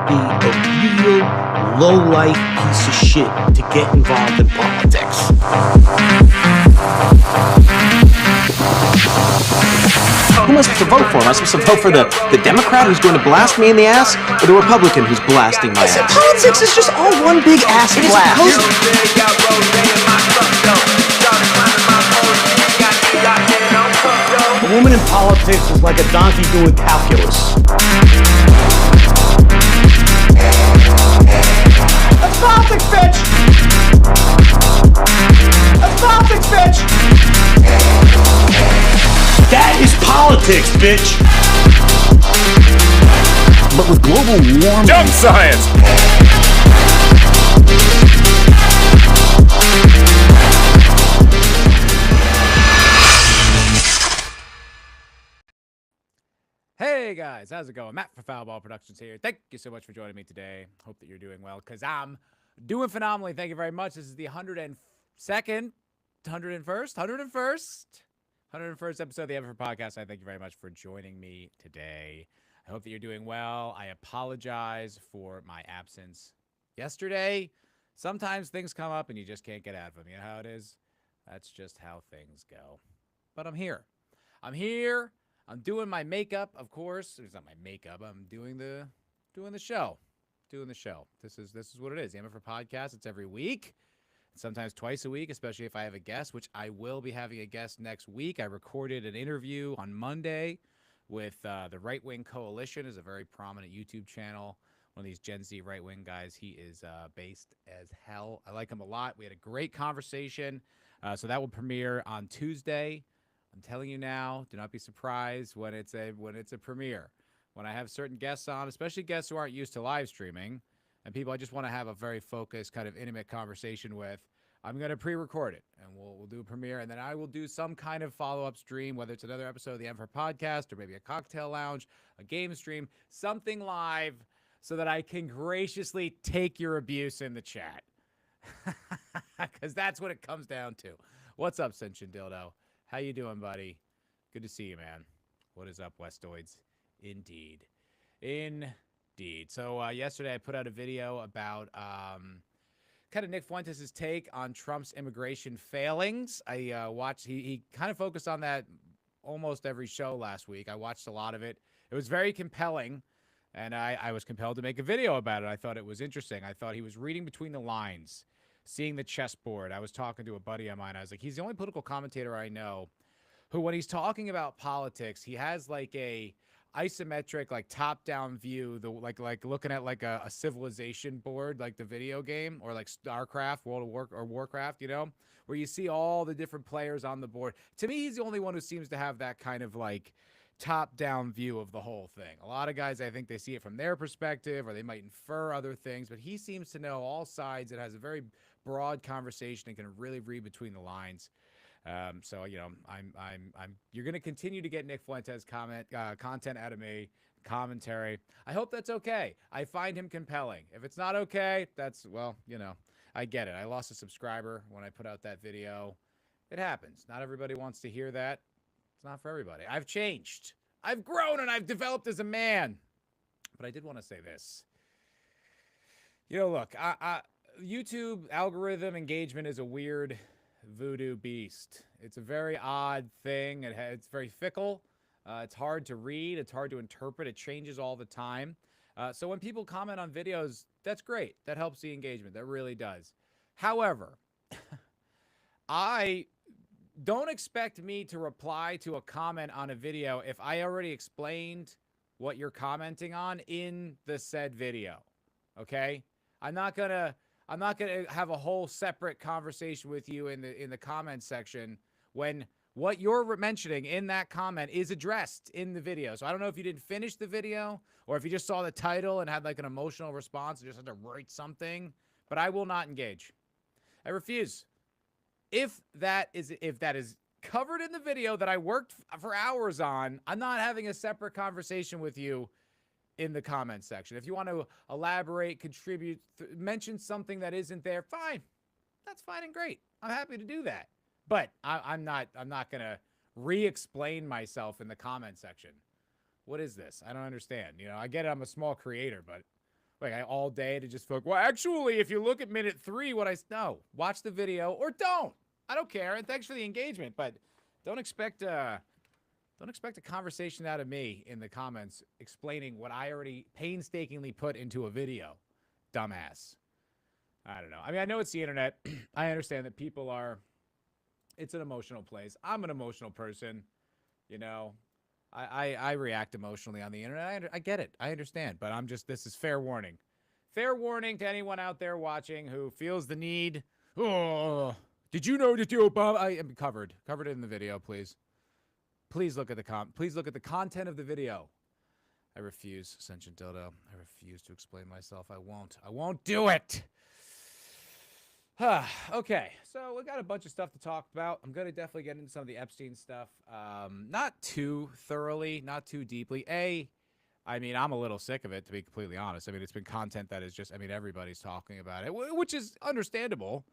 be a real low-life piece of shit to get involved in politics. Who am I supposed to vote for? Am I supposed to vote for the Democrat who's going to blast me in the ass, or the Republican who's blasting my ass? Politics is just all one big ass blast. A woman in politics is like a donkey doing calculus. That's politics, bitch! That's politics, bitch! That is politics, bitch! But with global warming... Jump science! Hey guys, how's it going? Matt for Foulball Productions here. Thank you so much for joining me today. Hope that you're doing well, because I'm doing phenomenally. Thank you very much. This is the 101st episode of the MFer Podcast. I thank you very much for joining me today. I hope that you're doing well. I apologize for my absence yesterday. Sometimes things come up and you just can't get out of them. You know how it is? That's just how things go. But I'm here. I'm doing my makeup, of course. It's not my makeup. I'm doing the show. This is what it is. The MFer Podcast. It's every week. Sometimes twice a week, especially if I have a guest, which I will be having a guest next week. I recorded an interview on Monday with the Right Wing Coalition, is a very prominent YouTube channel. One of these Gen Z right-wing guys. He is based as hell. I like him a lot. We had a great conversation. So that will premiere on Tuesday. I'm telling you now, do not be surprised when it's a premiere. When I have certain guests on, especially guests who aren't used to live streaming, and people I just want to have a very focused, kind of intimate conversation with, I'm going to pre-record it, and we'll do a premiere, and then I will do some kind of follow-up stream, whether it's another episode of the MFer Podcast or maybe a cocktail lounge, a game stream, something live, so that I can graciously take your abuse in the chat. Because that's what it comes down to. What's up, Senshin Dildo? How you doing, buddy? Good to see you, man. What is up, Westoids? Indeed. So yesterday I put out a video about kind of Nick Fuentes' take on Trump's immigration failings. I watched, he kind of focused on that almost every show last week. I watched a lot of it. It was very compelling, and I was compelled to make a video about it. I thought it was interesting. I thought he was reading between the lines, seeing the chessboard. I was talking to a buddy of mine. I was like, he's the only political commentator I know who, when he's talking about politics, he has like a isometric, like top-down view, like looking at like a civilization board, like the video game, or like StarCraft, Warcraft, you know, where you see all the different players on the board. To me, he's the only one who seems to have that kind of like top-down view of the whole thing. A lot of guys, I think they see it from their perspective, or they might infer other things, but he seems to know all sides. It has a very broad conversation and can really read between the lines. So, you know, you're going to continue to get Nick Fuentes content out of me, commentary. I hope that's okay. I find him compelling. If it's not okay, that's, well, you know, I get it. I lost a subscriber when I put out that video. It happens. Not everybody wants to hear that. It's not for everybody. I've changed. I've grown and I've developed as a man. But I did want to say this. You know, look, YouTube algorithm engagement is a weird voodoo beast. It's a very odd thing. It's very fickle. It's hard to read. It's hard to interpret. It changes all the time. So when people comment on videos, that's great. That helps the engagement. That really does. However, don't expect me to reply to a comment on a video if I already explained what you're commenting on in the said video. Okay? I'm not gonna have a whole separate conversation with you in the comment section when what you're mentioning in that comment is addressed in the video. So I don't know if you didn't finish the video or if you just saw the title and had like an emotional response and just had to write something, but I will not engage. I refuse. If that is covered in the video that I worked for hours on, I'm not having a separate conversation with you in the comment section. If you want to elaborate, contribute, mention something that isn't there, fine. That's fine and great. I'm happy to do that. But I'm not gonna re-explain myself in the comment section. What is this? I don't understand. You know, I get it. I'm a small creator, but all day to just focus. Well, actually, if you look at minute 3, no, watch the video or don't. I don't care. And thanks for the engagement, but don't expect a conversation out of me in the comments explaining what I already painstakingly put into a video. Dumbass. I don't know. I mean, I know it's the internet. I understand that it's an emotional place. I'm an emotional person. You know, I react emotionally on the internet. I get it. I understand. But this is fair warning. Fair warning to anyone out there watching who feels the need. Oh, did you know that you Obama? I am covered it in the video, please. Please look at the content of the video. I refuse, Sentient Dildo. I refuse to explain myself. I won't do it. Okay, so we got a bunch of stuff to talk about. I'm going to definitely get into some of the Epstein stuff. Not too thoroughly, not too deeply. I mean, I'm a little sick of it, to be completely honest. I mean, it's been content that is just, everybody's talking about it, which is understandable.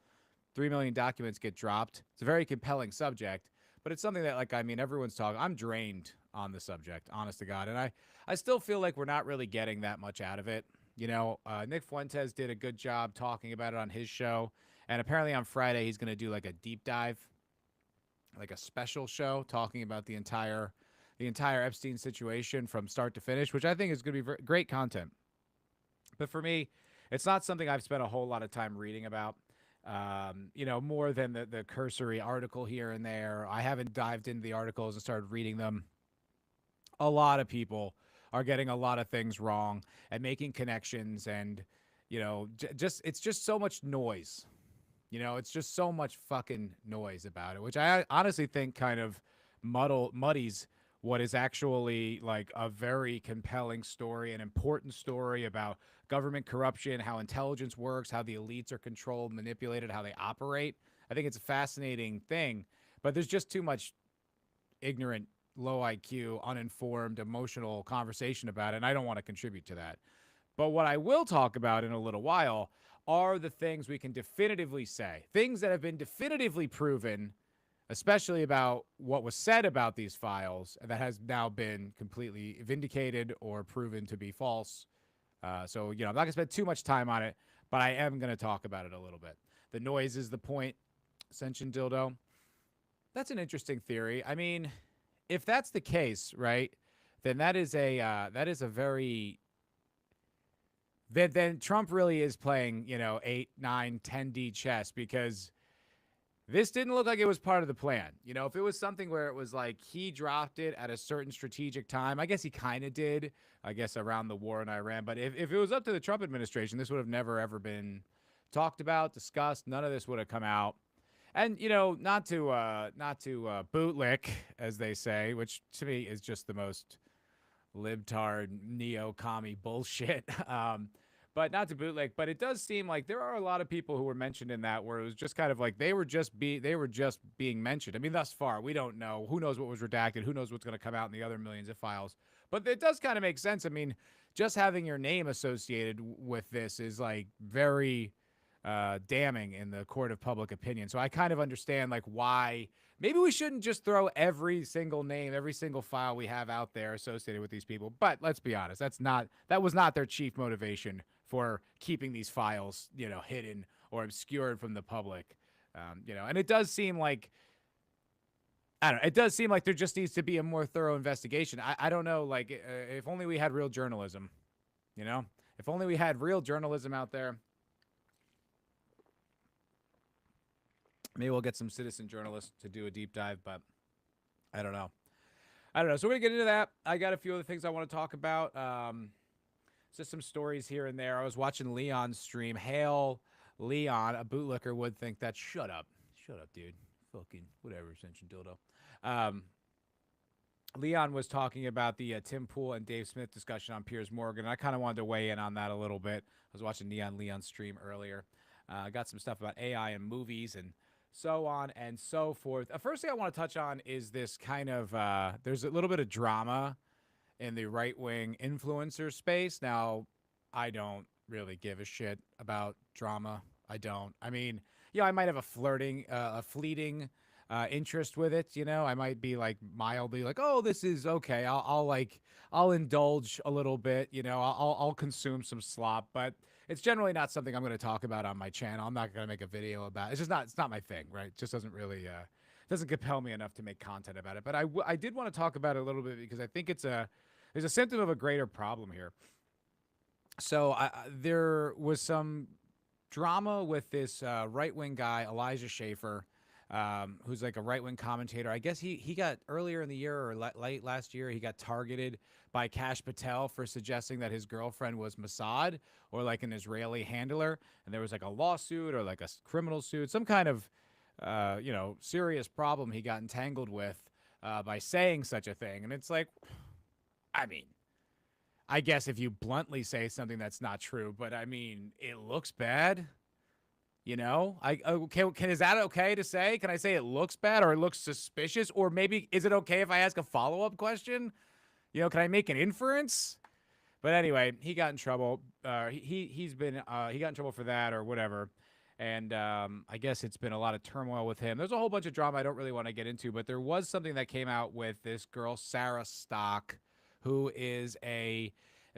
3 million documents get dropped. It's a very compelling subject, but it's something that, everyone's talking. I'm drained on the subject, honest to God. And I still feel like we're not really getting that much out of it. You know, Nick Fuentes did a good job talking about it on his show. And apparently on Friday, he's going to do like a deep dive, like a special show talking about the entire Epstein situation from start to finish, which I think is going to be great content. But for me, it's not something I've spent a whole lot of time reading about, more than the cursory article here and there. I haven't dived into the articles and started reading them. A lot of people are getting a lot of things wrong and making connections, and, it's just so much noise. It's just so much fucking noise about it, which I honestly think kind of muddies what is actually like a very compelling story, an important story about government corruption, how intelligence works, how the elites are controlled, manipulated, how they operate. I think it's a fascinating thing, but there's just too much ignorant, low IQ, uninformed, emotional conversation about it, and I don't want to contribute to that. But what I will talk about in a little while are the things we can definitively say, things that have been definitively proven, especially about what was said about these files, that has now been completely vindicated or proven to be false. So, I'm not going to spend too much time on it, but I am going to talk about it a little bit. The noise is the point, Sentient Dildo. That's an interesting theory. I mean, if that's the case, right, then that is a very... Then Trump really is playing, 8, 9, 10D chess, because this didn't look like it was part of the plan. If it was something where it was like he dropped it at a certain strategic time, I guess he kind of did, around the war in Iran. But if it was up to the Trump administration, this would have never, ever been talked about, discussed. None of this would have come out. And, not to bootlick, as they say, which to me is just the most libtard, neo-commie bullshit. But not to bootleg, but it does seem like there are a lot of people who were mentioned in that where it was just kind of like they were just being mentioned. I mean, thus far, we don't know. Who knows what was redacted? Who knows what's going to come out in the other millions of files? But it does kind of make sense. I mean, just having your name associated with this is like very damning in the court of public opinion. So I kind of understand like why maybe we shouldn't just throw every single name, every single file we have out there associated with these people. But let's be honest, that was not their chief motivation for keeping these files, hidden or obscured from the public. And it does seem like, I don't know, it does seem like there just needs to be a more thorough investigation. I don't know, like, if only we had real journalism, if only we had real journalism out there. Maybe we'll get some citizen journalists to do a deep dive, but I don't know. So we're going to get into that. I got a few other things I want to talk about. Just some stories here and there. I was watching Leon's stream. Hail Leon, a bootlicker would think that. Shut up, dude. Fucking whatever, Sentient Dildo. Leon was talking about the Tim Pool and Dave Smith discussion on Piers Morgan. I kind of wanted to weigh in on that a little bit. I was watching Leon's stream earlier. I got some stuff about AI and movies and so on and so forth. First thing I want to touch on is this kind of, there's a little bit of drama in the right-wing influencer space. Now, I don't really give a shit about drama. I don't. I mean, I might have a fleeting interest with it. I might be like mildly like, oh, this is okay. I'll indulge a little bit. I'll consume some slop, but it's generally not something I'm going to talk about on my channel. I'm not going to make a video about it. It's just not. It's not my thing, right? It just doesn't really doesn't compel me enough to make content about it. But I did want to talk about it a little bit because I think there's a symptom of a greater problem here. So there was some drama with this right-wing guy, Elijah Schaffer, who's like a right-wing commentator. I guess he got earlier in the year or late last year, he got targeted by Kash Patel for suggesting that his girlfriend was Mossad or like an Israeli handler. And there was like a lawsuit or like a criminal suit, some kind of, serious problem he got entangled with by saying such a thing. And it's like, I mean, I guess if you bluntly say something that's not true, but I mean, it looks bad. Is that okay to say? Can I say it looks bad or it looks suspicious? Or maybe is it okay if I ask a follow-up question? Can I make an inference? But anyway, he got in trouble. He got in trouble for that or whatever. And I guess it's been a lot of turmoil with him. There's a whole bunch of drama I don't really want to get into, but there was something that came out with this girl, Sarah Stock, who is they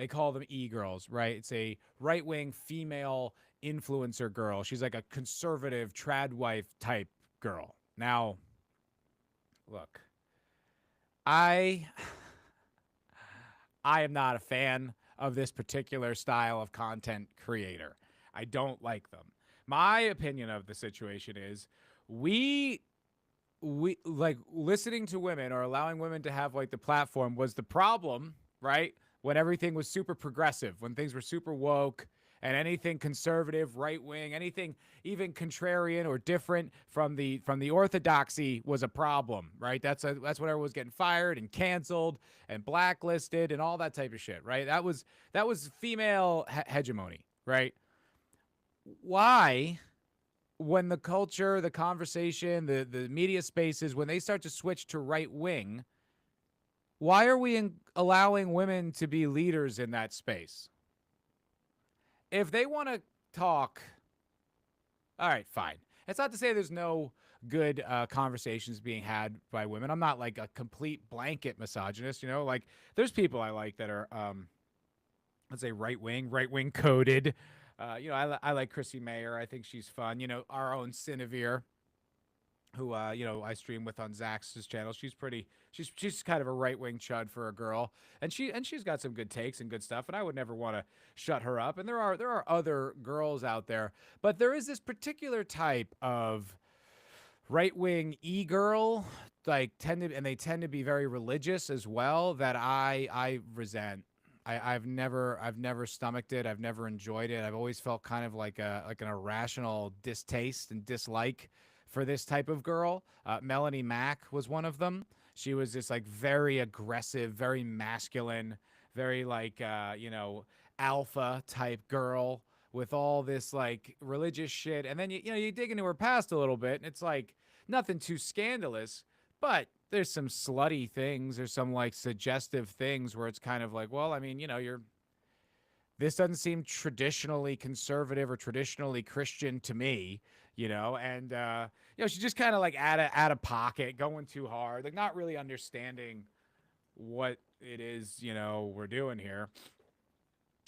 call them e-girls, right? It's a right-wing female influencer girl. She's like a conservative trad wife type girl. Now, look, I am not a fan of this particular style of content creator. I don't like them. My opinion of the situation is we like listening to women or allowing women to have like the platform was the problem, right? When everything was super progressive, when things were super woke and anything conservative, right wing, anything even contrarian or different from the orthodoxy was a problem, right? That's when everyone was getting fired and canceled and blacklisted and all that type of shit, right? That was female hegemony, right? Why? When the culture, the conversation, the media spaces, when they start to switch to right wing, why are we allowing women to be leaders in that space? If they want to talk, all right, fine. It's not to say there's no good conversations being had by women. I'm not like a complete blanket misogynist, like there's people I like that are, let's say right wing coded. I like Chrissy Mayer. I think she's fun. Our own Cinevere, who I stream with on Zach's channel. She's kind of a right wing chud for a girl, and she's got some good takes and good stuff. And I would never want to shut her up. And there are other girls out there, but there is this particular type of right wing e-girl, they tend to be very religious as well, that I resent. I've never stomached it. I've never enjoyed it. I've always felt kind of like an irrational distaste and dislike for this type of girl. Melanie Mack was one of them. She was this like very aggressive, very masculine, very like alpha type girl with all this like religious shit. And then you dig into her past a little bit, and it's like nothing too scandalous, but there's some slutty things. There's some like suggestive things where it's kind of like, well, I mean, this doesn't seem traditionally conservative or traditionally Christian to me, and she's just kind of like out of pocket, going too hard, like not really understanding what it is, we're doing here.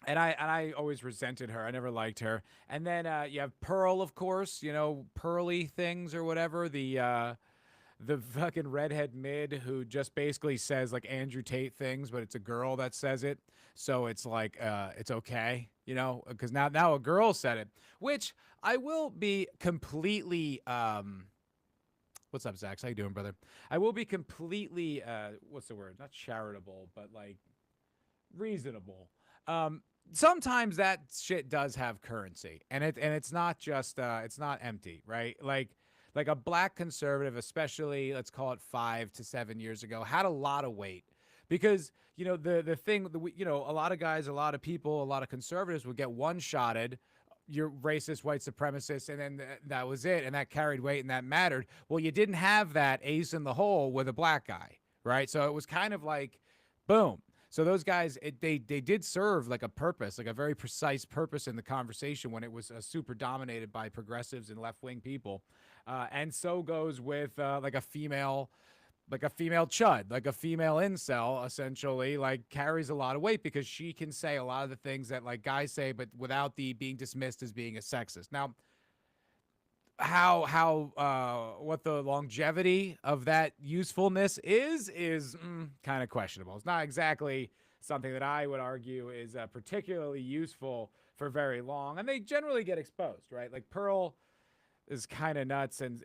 And I always resented her. I never liked her. And then you have Pearl, of course, Pearly things or whatever, the fucking redhead mid who just basically says like Andrew Tate things, but it's a girl that says it. So it's like, it's okay, because now a girl said it, which I will be completely, what's up, Zach? How you doing, brother? I will be completely, what's the word? Not charitable, but like reasonable. Sometimes that shit does have currency, and it's not just, it's not empty, right? Like a black conservative, especially, let's call it 5 to 7 years ago, had a lot of weight because, the thing, a lot of guys, a lot of people, a lot of conservatives would get one-shotted, you're racist, white supremacist, and then that was it, and that carried weight and that mattered. Well, you didn't have that ace in the hole with a black guy, right? So it was kind of like, boom. So those guys, they did serve like a purpose, like a very precise purpose in the conversation when it was super dominated by progressives and left-wing people. And so goes with like a female chud, like a female incel, essentially, like carries a lot of weight because she can say a lot of the things that like guys say, but without the being dismissed as being a sexist. Now, what the longevity of that usefulness is kind of questionable. It's not exactly something that I would argue is particularly useful for very long, and they generally get exposed, right? Like Pearl is kind of nuts, and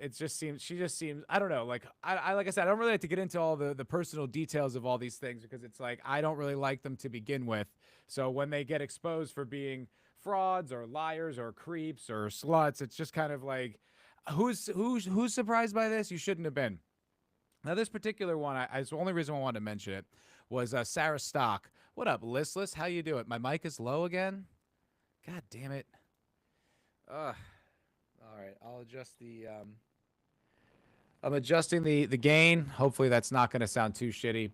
she just seems, I don't know, like like I said, I don't really like to get into all the personal details of all these things because it's like I don't really like them to begin with. So when they get exposed for being frauds or liars or creeps or sluts, it's just kind of like, who's surprised by this? You shouldn't have been. Now this particular one, the only reason I wanted to mention it was Sarah Stock. What up, Listless? How you doing? My mic is low again. God damn it. All right, I'll adjust the. I'm adjusting the gain. Hopefully that's not going to sound too shitty,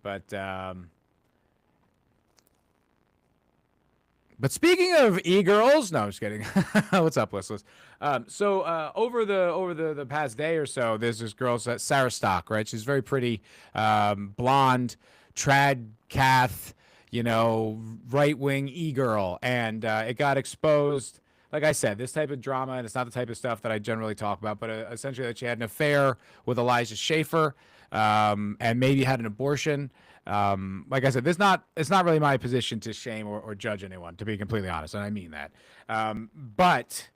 But speaking of e-girls, no, I'm just kidding. What's up, Listless? So over the past day or so, there's this girl, Sarah Stock, right? She's very pretty, blonde, trad cath, right-wing e-girl, and it got exposed. Like I said, this type of drama, and it's not the type of stuff that I generally talk about, but essentially that she had an affair with Elijah Schaefer, and maybe had an abortion. Like I said, it's not really my position to shame or judge anyone, to be completely honest, and I mean that. But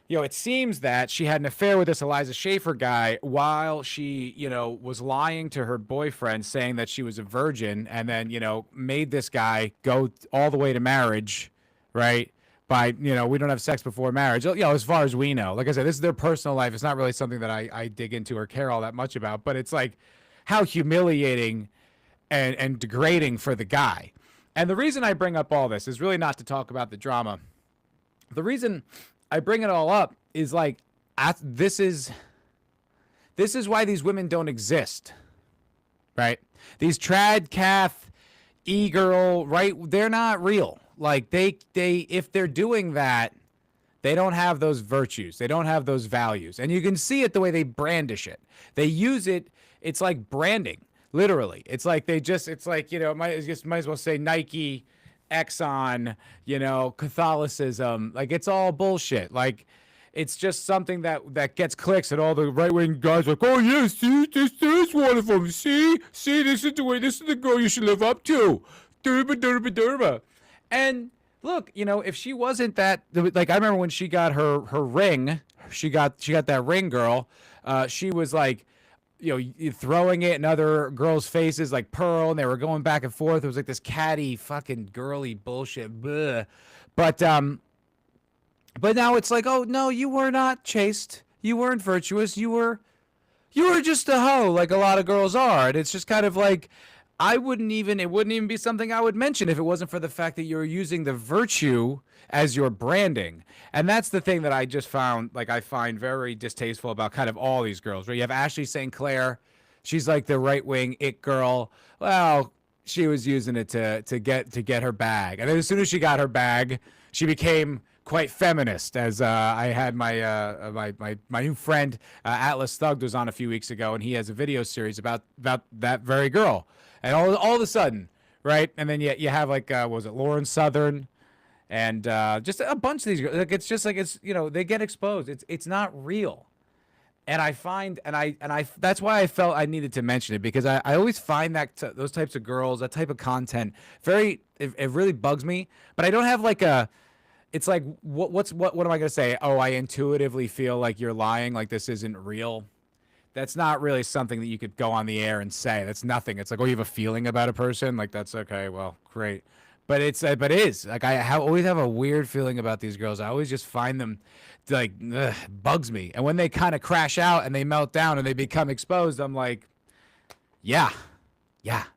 it seems that she had an affair with this Elijah Schaefer guy while she, was lying to her boyfriend, saying that she was a virgin, and then, made this guy go all the way to marriage, right? By, we don't have sex before marriage, as far as we know. Like I said, this is their personal life. It's not really something that I dig into or care all that much about, but it's like how humiliating and degrading for the guy. And the reason I bring up all this is really not to talk about the drama. The reason I bring it all up is like, this is why these women don't exist, right? These trad cath e-girl, right? They're not real. Like they if they're doing that, they don't have those virtues. They don't have those values. And you can see it the way they brandish it. They use it. It's like branding, literally. It's like might as well say Nike, Exxon, Catholicism. Like it's all bullshit. Like it's just something that gets clicks, and all the right-wing guys are like, oh yeah, see, this is one of them. See, this is the girl you should live up to. Durba, durba, durba. And look, if she wasn't that, like I remember when she got her ring, she got that ring, girl. She was like, throwing it in other girls' faces like Pearl, and they were going back and forth. It was like this catty, fucking girly bullshit. Bleh. But now it's like, oh no, you were not chaste. You weren't virtuous. You were just a hoe, like a lot of girls are. And it's just kind of like, it wouldn't even be something I would mention if it wasn't for the fact that you're using the virtue as your branding. And that's the thing that I just found, like, I find very distasteful about kind of all these girls, right? You have Ashley St. Clair. She's like the right-wing it girl. Well, she was using it to get her bag. And then as soon as she got her bag, she became quite feminist, as I had my new friend Atlas Thug was on a few weeks ago, and he has a video series about that very girl. And all of a sudden, right? And then you have like, was it Lauren Southern? And just a bunch of these girls. Like, it's just like, they get exposed. It's not real. And I find, that's why I felt I needed to mention it, because I always find that those types of girls, that type of content, it really bugs me. But I don't have like it's like, what am I going to say? Oh, I intuitively feel like you're lying, like this isn't real. That's not really something that you could go on the air and say. That's nothing. It's like, oh, you have a feeling about a person? Like, that's okay. Well, great. But it is. Like, always have a weird feeling about these girls. I always just find them, like, bugs me. And when they kind of crash out and they melt down and they become exposed, I'm like, yeah,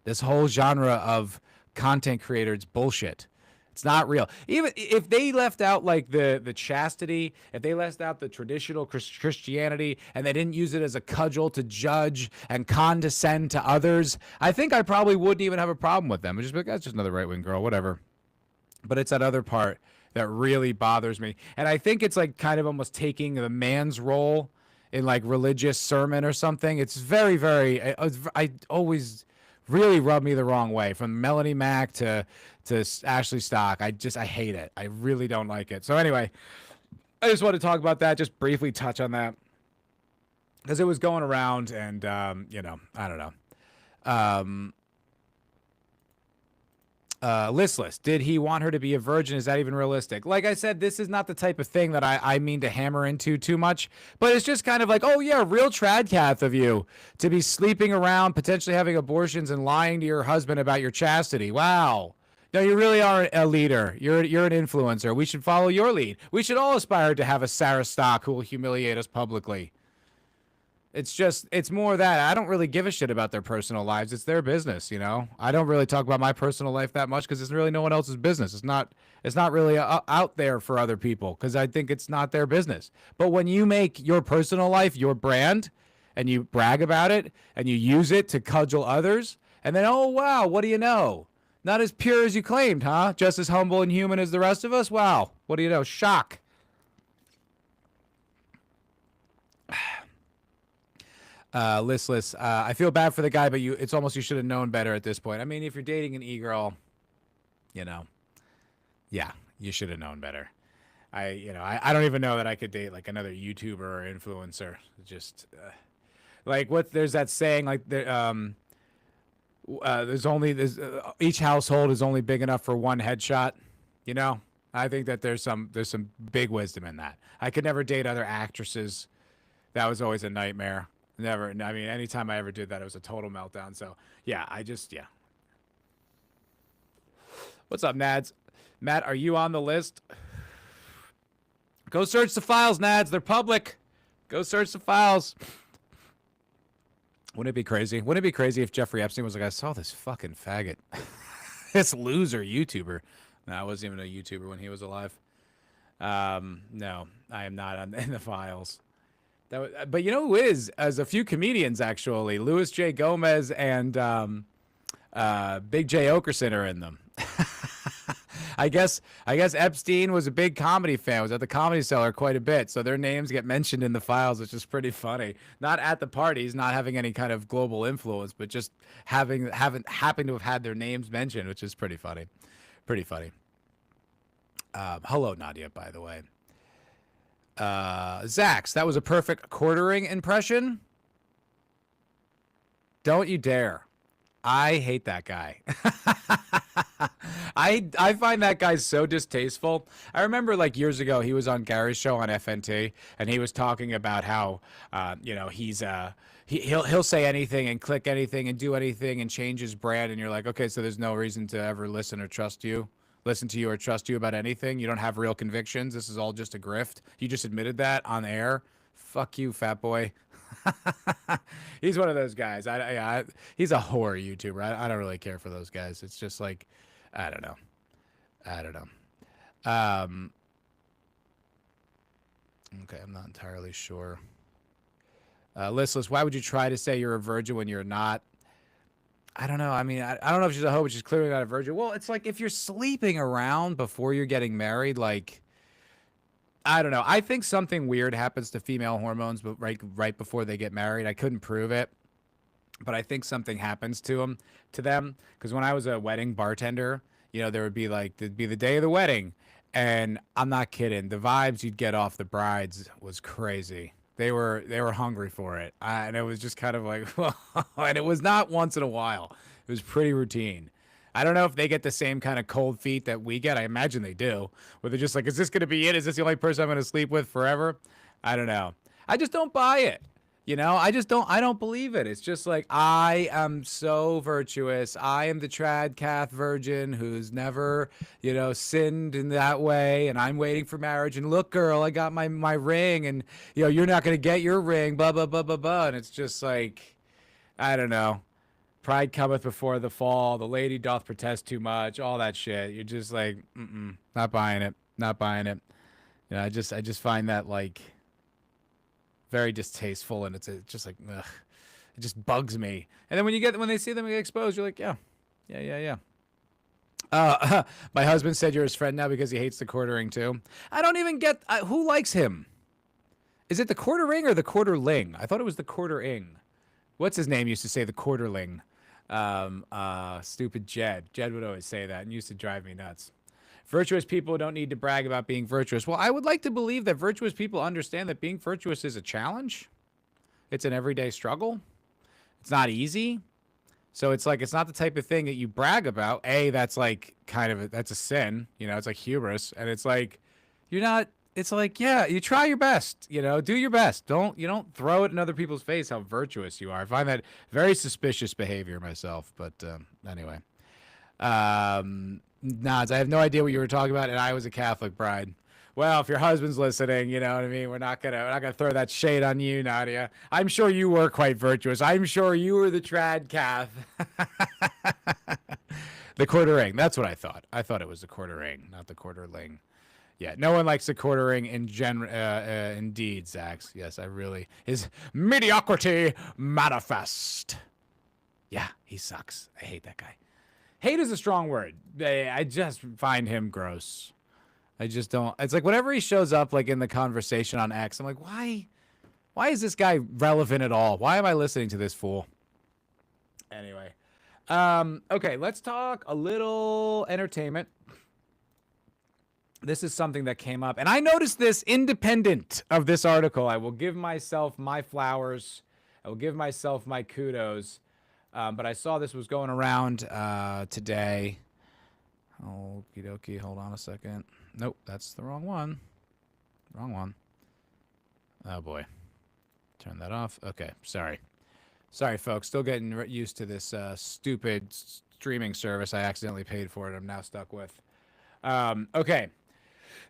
this whole genre of content creator, it's bullshit. It's not real. Even if they left out like the chastity, if they left out the traditional Christianity, and they didn't use it as a cudgel to judge and condescend to others, I think I probably wouldn't even have a problem with them. It's just like, that's just another right-wing girl, whatever. But it's that other part that really bothers me. And I think it's like kind of almost taking the man's role in like religious sermon or something. It's very, very. I always really rubbed me the wrong way, from Melanie Mack to Ashley Stock. I hate it. I really don't like it. So anyway, I just want to talk about that. Just briefly touch on that because it was going around, and you know, I don't know. Listless. Did he want her to be a virgin? Is that even realistic? Like I said, this is not the type of thing that I mean to hammer into too much, but it's just kind of like, oh yeah, real tradcath of you to be sleeping around, potentially having abortions and lying to your husband about your chastity. Wow. No, you really are a leader. You're an influencer. We should follow your lead. We should all aspire to have a Sarah Stock who will humiliate us publicly. It's more that I don't really give a shit about their personal lives. It's their business, you know. I don't really talk about my personal life that much because it's really no one else's business. It's not really out there for other people because I think it's not their business. But when you make your personal life your brand and you brag about it and you use it to cudgel others, and then, oh, wow, what do you know? Not as pure as you claimed, huh? Just as humble and human as the rest of us? Wow. What do you know? Shock. Listless. I feel bad for the guy, but it's almost you should have known better at this point. I mean, if you're dating an e-girl, you know, yeah, you should have known better. I don't even know that I could date like another YouTuber or influencer. Just like there's that saying like each household is only big enough for one headshot. You know, I think that there's some big wisdom in that. I could never date other actresses. That was always a nightmare. Never. I mean, anytime I ever did that, it was a total meltdown. So, yeah, yeah. What's up, Nads? Matt, are you on the list? Go search the files, Nads. They're public. Go search the files. Wouldn't it be crazy? Wouldn't it be crazy if Jeffrey Epstein was like, I saw this fucking faggot. This loser YouTuber. No, I wasn't even a YouTuber when he was alive. No, I am not in the files. But you know who is? As a few comedians, actually. Louis J. Gomez and Big J. Okerson are in them. I guess Epstein was a big comedy fan, was at the Comedy Cellar quite a bit, so their names get mentioned in the files, which is pretty funny. Not at the parties, not having any kind of global influence, but just having to have had their names mentioned, which is pretty funny. Pretty funny. Hello, Nadia, by the way. Zax, that was a perfect quartering impression. Don't you dare. I hate that guy. I find that guy so distasteful. I remember like years ago, he was on Gary's show on FNT, and he was talking about how, he'll say anything and click anything and do anything and change his brand. And you're like, okay, so there's no reason to ever listen to you or trust you about anything. You don't have real convictions. This is all just a grift. You just admitted that on air. Fuck you, fat boy. He's one of those guys. He's a whore YouTuber. I don't really care for those guys. It's just like, I don't know. Okay, I'm not entirely sure. Listless, why would you try to say you're a virgin when you're not? I don't know. I mean, I don't know if she's a hoe, but she's clearly not a virgin. Well, it's like if you're sleeping around before you're getting married, like, I don't know. I think something weird happens to female hormones, but right before they get married. I couldn't prove it, but I think something happens to them. Because when I was a wedding bartender, you know, there'd be the day of the wedding, and I'm not kidding. The vibes you'd get off the brides was crazy. They were hungry for it, and it was just kind of like, and it was not once in a while. It was pretty routine. I don't know if they get the same kind of cold feet that we get. I imagine they do, where they're just like, is this going to be it? Is this the only person I'm going to sleep with forever? I don't know. I just don't buy it. You know, I don't believe it. It's just like, I am so virtuous. I am the tradcath virgin who's never, you know, sinned in that way. And I'm waiting for marriage. And look, girl, I got my ring, and, you know, you're not going to get your ring, blah, blah, blah, blah, blah. And it's just like, I don't know. Pride cometh before the fall. The lady doth protest too much. All that shit. You're just like, not buying it. Not buying it. You know, I just find that like very distasteful, and it's just like, ugh, it just bugs me. And then when they see them get exposed, you're like, yeah. My husband said you're his friend now because he hates the quartering too. I don't even get who likes him. Is it the quartering or the quarterling? I thought it was the quartering. What's his name used to say the quarterling? Stupid Jed. Jed would always say that and used to drive me nuts. Virtuous people don't need to brag about being virtuous. Well, I would like to believe that virtuous people understand that being virtuous is a challenge. It's an everyday struggle. It's not easy. So it's like, it's not the type of thing that you brag about. That's like that's a sin. It's like hubris. And it's like, it's like, yeah, you try your best, do your best. You don't throw it in other people's face how virtuous you are. I find that very suspicious behavior myself. But anyway, Nods, I have no idea what you were talking about. And I was a Catholic bride. Well, if your husband's listening, you know what I mean? We're not gonna throw that shade on you, Nadia. I'm sure you were quite virtuous. I'm sure you were the trad Cath. The quartering. That's what I thought. I thought it was the quartering, not the quarterling. Yeah, no one likes the quartering indeed, Zax. Yes, his mediocrity manifest. Yeah, he sucks. I hate that guy. Hate is a strong word. I just find him gross. I just don't. It's like whenever he shows up, like in the conversation on X, I'm like, why is this guy relevant at all? Why am I listening to this fool? Anyway, okay, let's talk a little entertainment. This is something that came up, and I noticed this independent of this article. I will give myself my flowers. I will give myself my kudos. But I saw this was going around today. Okie dokie. Hold on a second. Nope, that's the wrong one. Wrong one. Oh, boy. Turn that off. Okay, sorry. Sorry, folks. Still getting used to this stupid streaming service I accidentally paid for it. I'm now stuck with. Okay.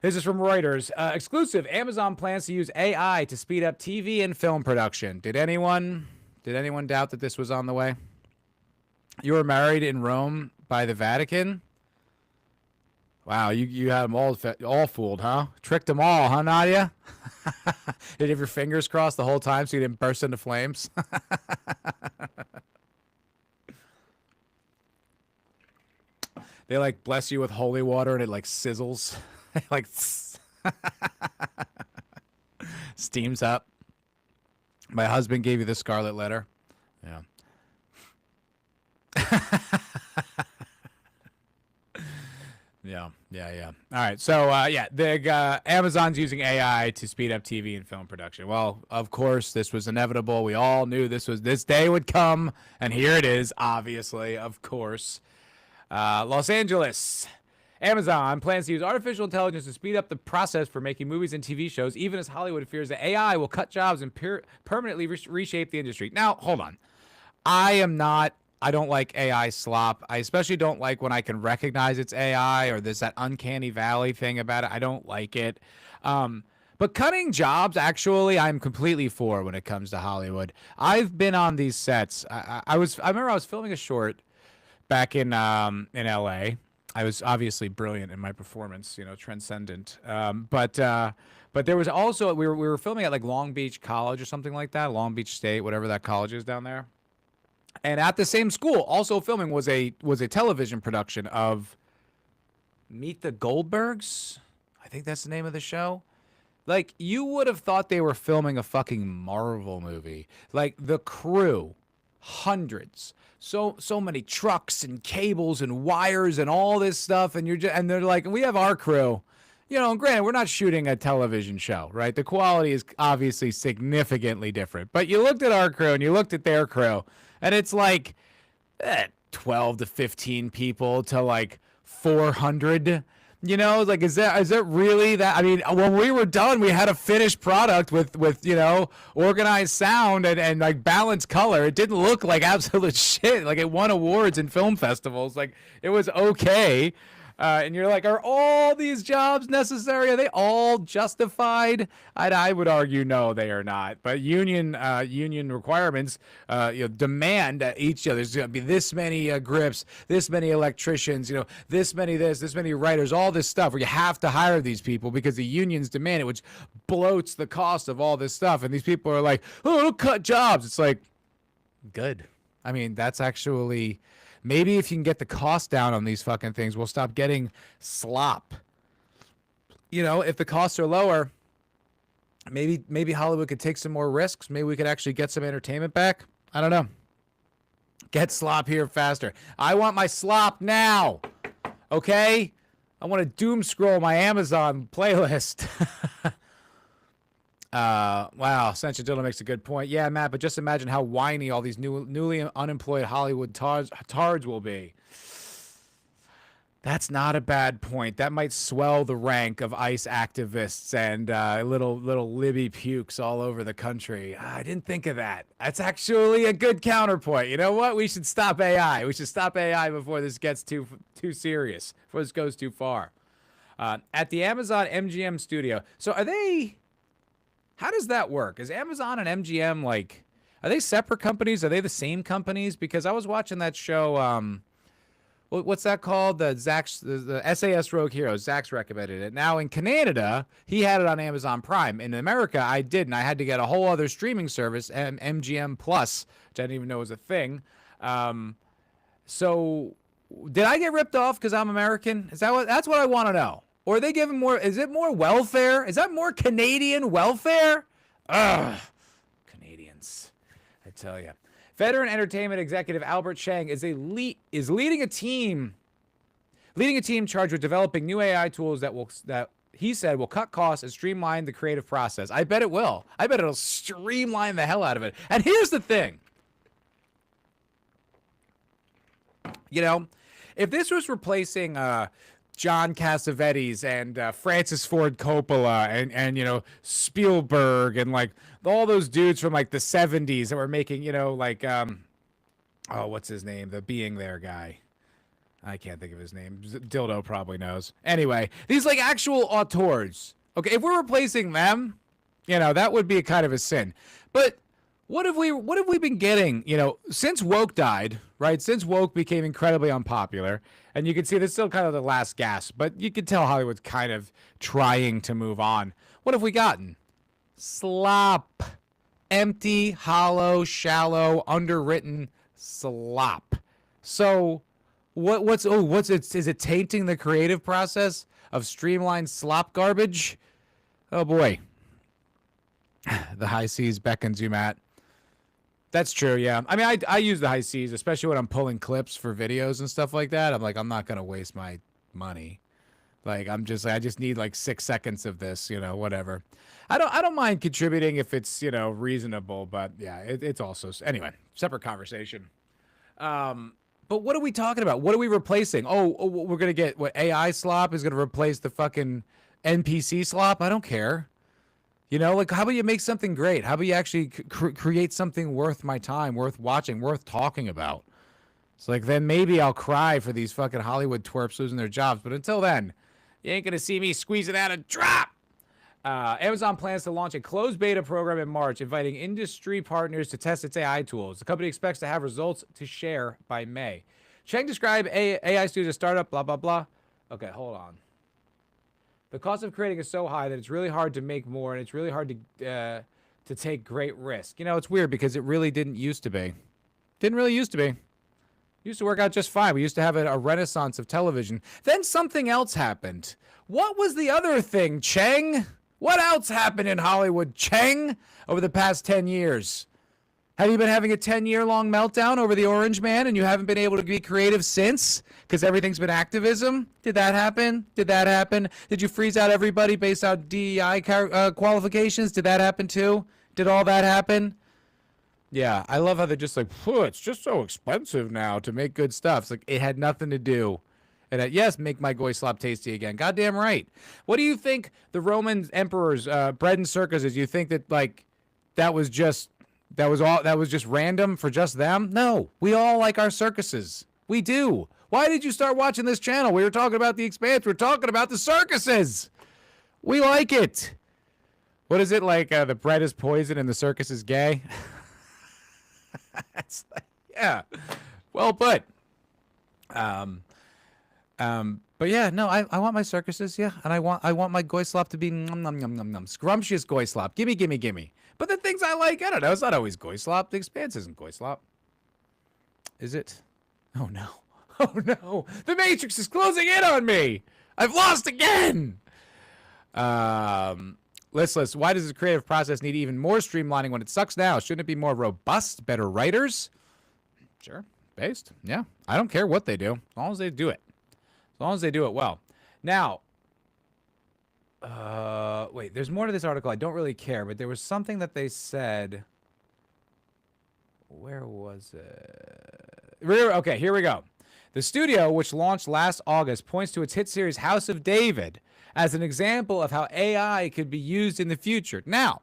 This is from Reuters. Exclusive. Amazon plans to use AI to speed up TV and film production. Did anyone doubt that this was on the way? You were married in Rome by the Vatican? Wow, you had them all fooled, huh? Tricked them all, huh, Nadia? Did you have your fingers crossed the whole time so you didn't burst into flames? They like bless you with holy water and it like sizzles. Like steams up. My husband gave you the scarlet letter. Yeah. Yeah. All right. So, Amazon's using AI to speed up TV and film production. Well, of course, this was inevitable. We all knew this day would come, and here it is, obviously, of course. Los Angeles. Amazon plans to use artificial intelligence to speed up the process for making movies and TV shows, even as Hollywood fears that AI will cut jobs and permanently reshape the industry. Now, hold on. I don't like AI slop. I especially don't like when I can recognize it's AI or there's that uncanny valley thing about it. I don't like it. But cutting jobs, actually, I'm completely for when it comes to Hollywood. I've been on these sets. I remember I was filming a short back in LA. I was obviously brilliant in my performance, transcendent. But there was also we were filming at like Long Beach College or something like that, Long Beach State, whatever that college is down there. And at the same school, also filming was a television production of Meet the Goldbergs. I think that's the name of the show. Like, you would have thought they were filming a fucking Marvel movie. Like, the crew, hundreds, so many trucks and cables and wires and all this stuff, and they're like, we have our crew. And granted, we're not shooting a television show, right? The quality is obviously significantly different. But you looked at our crew and you looked at their crew, and it's like 12 to 15 people to like 400. Like, is that really that? I mean, when we were done, we had a finished product with organized sound and like balanced color. It didn't look like absolute shit. Like, it won awards in film festivals. Like, it was okay. And you're like, are all these jobs necessary? Are they all justified? I would argue no, they are not. But union requirements demand that there's going to be this many grips, this many electricians, this many writers, all this stuff where you have to hire these people because the unions demand it, which bloats the cost of all this stuff. And these people are like, oh, it'll cut jobs. It's like, good. I mean, that's actually... Maybe if you can get the cost down on these fucking things, we'll stop getting slop. If the costs are lower, Maybe Hollywood could take some more risks. Maybe we could actually get some entertainment back. I don't know. Get slop here faster. I want my slop now. Okay? I want to doom scroll my Amazon playlist. Wow, Sencha Dildo makes a good point. Yeah, Matt, but just imagine how whiny all these newly unemployed Hollywood tards will be. That's not a bad point. That might swell the rank of ICE activists and little Libby pukes all over the country. I didn't think of that. That's actually a good counterpoint. You know what? We should stop AI. We should stop AI before this gets too serious, before this goes too far. At the Amazon MGM studio. So are they... How does that work? Is Amazon and MGM, like... Are they separate companies? Are they the same companies? Because I was watching that show... what's that called? The SAS Rogue Heroes. Zach's recommended it. Now in Canada, he had it on Amazon Prime. In America, I didn't. I had to get a whole other streaming service, MGM Plus, which I didn't even know was a thing. So did I get ripped off because I'm American? That's what I want to know. Or are they giving more? Is it more welfare? Is that more Canadian welfare? Ugh, Canadians, I tell you. Veteran entertainment executive Albert Chang is leading a team charged with developing new AI tools that he said will cut costs and streamline the creative process. I bet it will. I bet it'll streamline the hell out of it. And here's the thing. You know, if this was replacing John Cassavetes and Francis Ford Coppola and you know, Spielberg and like all those dudes from like the 70s that were making, you know, like oh, what's his name? The Being There guy. I can't think of his name. Dildo probably knows. Anyway, these like actual auteurs. Okay, if we're replacing them, you know, that would be a kind of a sin. But what have we been getting, you know, since woke died, right? Since woke became incredibly unpopular, and you can see this still kind of the last gasp, but you can tell Hollywood's kind of trying to move on. What have we gotten? Slop. Empty, hollow, shallow, underwritten slop. So what's it? Is it tainting the creative process of streamlined slop garbage? Oh boy. The high seas beckons you, Matt. That's true, yeah. I mean, I use the high seas, especially when I'm pulling clips for videos and stuff like that. I'm like, I'm not gonna waste my money. Like, I just need like 6 seconds of this, you know, whatever. I don't mind contributing if it's, you know, reasonable, but yeah, it's also anyway, separate conversation. But what are we talking about? What are we replacing? Oh, we're gonna get what AI slop is gonna replace the fucking NPC slop? I don't care. You know, like, how about you make something great? How about you actually create something worth my time, worth watching, worth talking about? It's like, then maybe I'll cry for these fucking Hollywood twerps losing their jobs. But until then, you ain't going to see me squeezing out a drop. Amazon plans to launch a closed beta program in March, inviting industry partners to test its AI tools. The company expects to have results to share by May. Cheng described AI studio startup, blah, blah, blah. Okay, hold on. The cost of creating is so high that it's really hard to make more, and it's really hard to take great risk. You know, it's weird because it really didn't used to be. Didn't really used to be. Used to work out just fine. We used to have a renaissance of television. Then something else happened. What was the other thing, Cheng? What else happened in Hollywood, Cheng, over the past 10 years? Have you been having a 10-year-long meltdown over the Orange Man and you haven't been able to be creative since because everything's been activism? Did that happen? Did that happen? Did you freeze out everybody based on DEI qualifications? Did that happen too? Did all that happen? Yeah, I love how they're just like, it's just so expensive now to make good stuff. It's like, it had nothing to do. And yes, make my goy slop tasty again. Goddamn right. What do you think the Roman emperors, bread and circuses, you think that like that was just random for just them? No, we all like our circuses. We do. Why did you start watching this channel? We were talking about The Expanse. We're talking about the circuses. We like it. What is it like? The bread is poison and the circus is gay. It's like, yeah, well put. But yeah, no, I want my circuses, yeah, and I want my goy slop to be scrumptious goy slop. Gimme. But the things I like, I don't know. It's not always goy slop. The Expanse isn't goy slop, is it? Oh no, oh no! The Matrix is closing in on me. I've lost again. Listless, why does the creative process need even more streamlining when it sucks now? Shouldn't it be more robust, better writers? Sure. Based. Yeah. I don't care what they do, as long as they do it. As long as they do it well. Now, wait, there's more to this article. I don't really care, but there was something that they said. Where was it? Okay, here we go. The studio, which launched last August, points to its hit series House of David as an example of how AI could be used in the future. Now,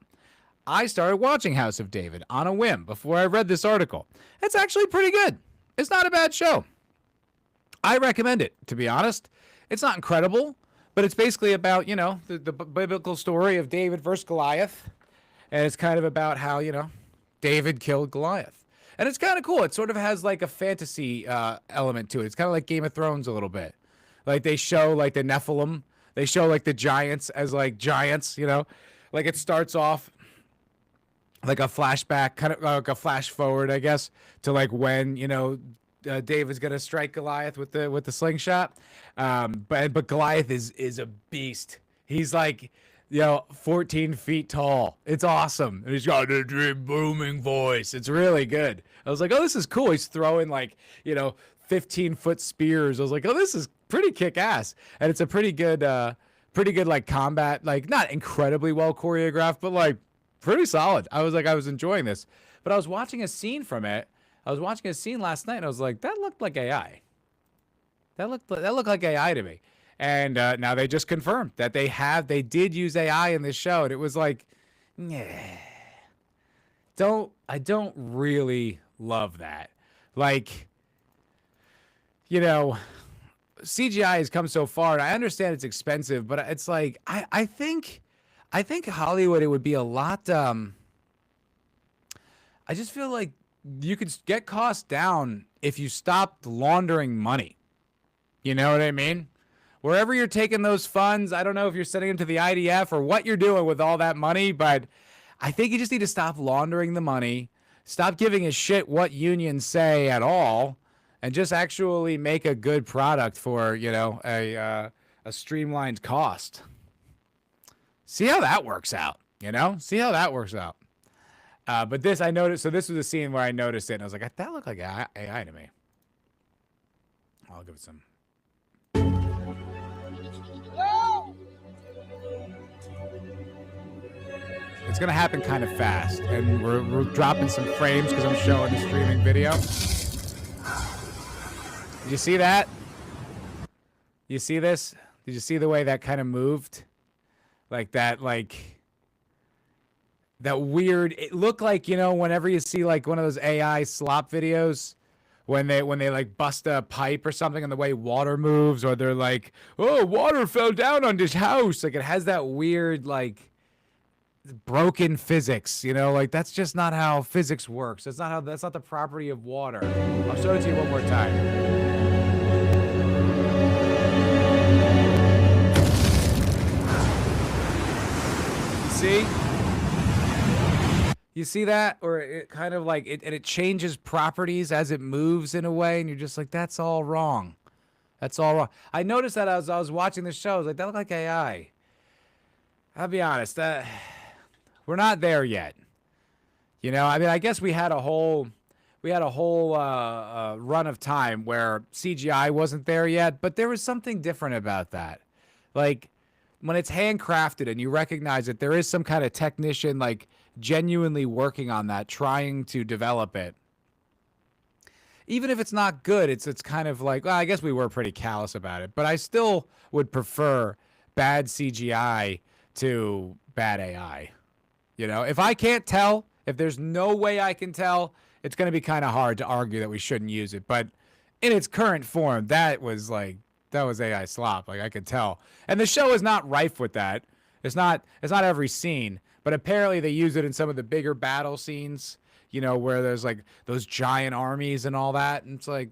I started watching House of David on a whim before I read this article. It's actually pretty good. It's not a bad show. I recommend it, to be honest. It's not incredible, but it's basically about, the biblical story of David versus Goliath. And it's kind of about how, David killed Goliath. And it's kind of cool. It sort of has like a fantasy element to it. It's kind of like Game of Thrones a little bit. Like they show like the Nephilim. They show like the giants as like giants, Like it starts off like a flashback, kind of like a flash forward, I guess, to like when, David's gonna strike Goliath with the slingshot. But Goliath is a beast. He's like, 14 feet tall. It's awesome. And he's got a deep booming voice. It's really good. I was like, oh, this is cool. He's throwing like, 15-foot spears. I was like, oh, this is pretty kick-ass. And it's a pretty good like combat, like not incredibly well choreographed, but like pretty solid. I was enjoying this. But I was watching a scene from it. I was watching a scene last night and I was like, that looked like AI. That looked like AI to me. And now they just confirmed that they did use AI in this show. And it was like, I don't really love that. Like, CGI has come so far, and I understand it's expensive, but it's like I think Hollywood, it would be a lot. I just feel like you could get costs down if you stopped laundering money. You know what I mean? Wherever you're taking those funds, I don't know if you're sending them to the IDF or what you're doing with all that money, but I think you just need to stop laundering the money, stop giving a shit what unions say at all, and just actually make a good product for, a streamlined cost. See how that works out, See how that works out. But this, I noticed, so this was a scene where I noticed it, and I was like, that looked like AI to me. I'll give it some. It's going to happen kind of fast, and we're dropping some frames because I'm showing the streaming video. Did you see that? You see this? Did you see the way that kind of moved? Like that, that weird, it looked like, whenever you see like one of those AI slop videos, when they like bust a pipe or something and the way water moves, or they're like, oh, water fell down on this house. Like it has that weird, like broken physics, like that's just not how physics works. That's not the property of water. I'll show it to you one more time. See? You see that? Or it kind of like it changes properties as it moves in a way, and you're just like, that's all wrong. That's all wrong. I noticed that as I was watching the show. I was like, that looked like AI. I'll be honest, we're not there yet. I guess we had a whole run of time where CGI wasn't there yet, but there was something different about that. Like when it's handcrafted and you recognize that there is some kind of technician like genuinely working on that, trying to develop it. Even if it's not good, it's kind of like, well, I guess we were pretty callous about it, but I still would prefer bad CGI to bad AI. If I can't tell, if there's no way I can tell, it's going to be kind of hard to argue that we shouldn't use it. But in its current form, that was AI slop. Like I could tell. And the show is not rife with that. It's not every scene, but apparently they use it in some of the bigger battle scenes, where there's like those giant armies and all that. And it's like,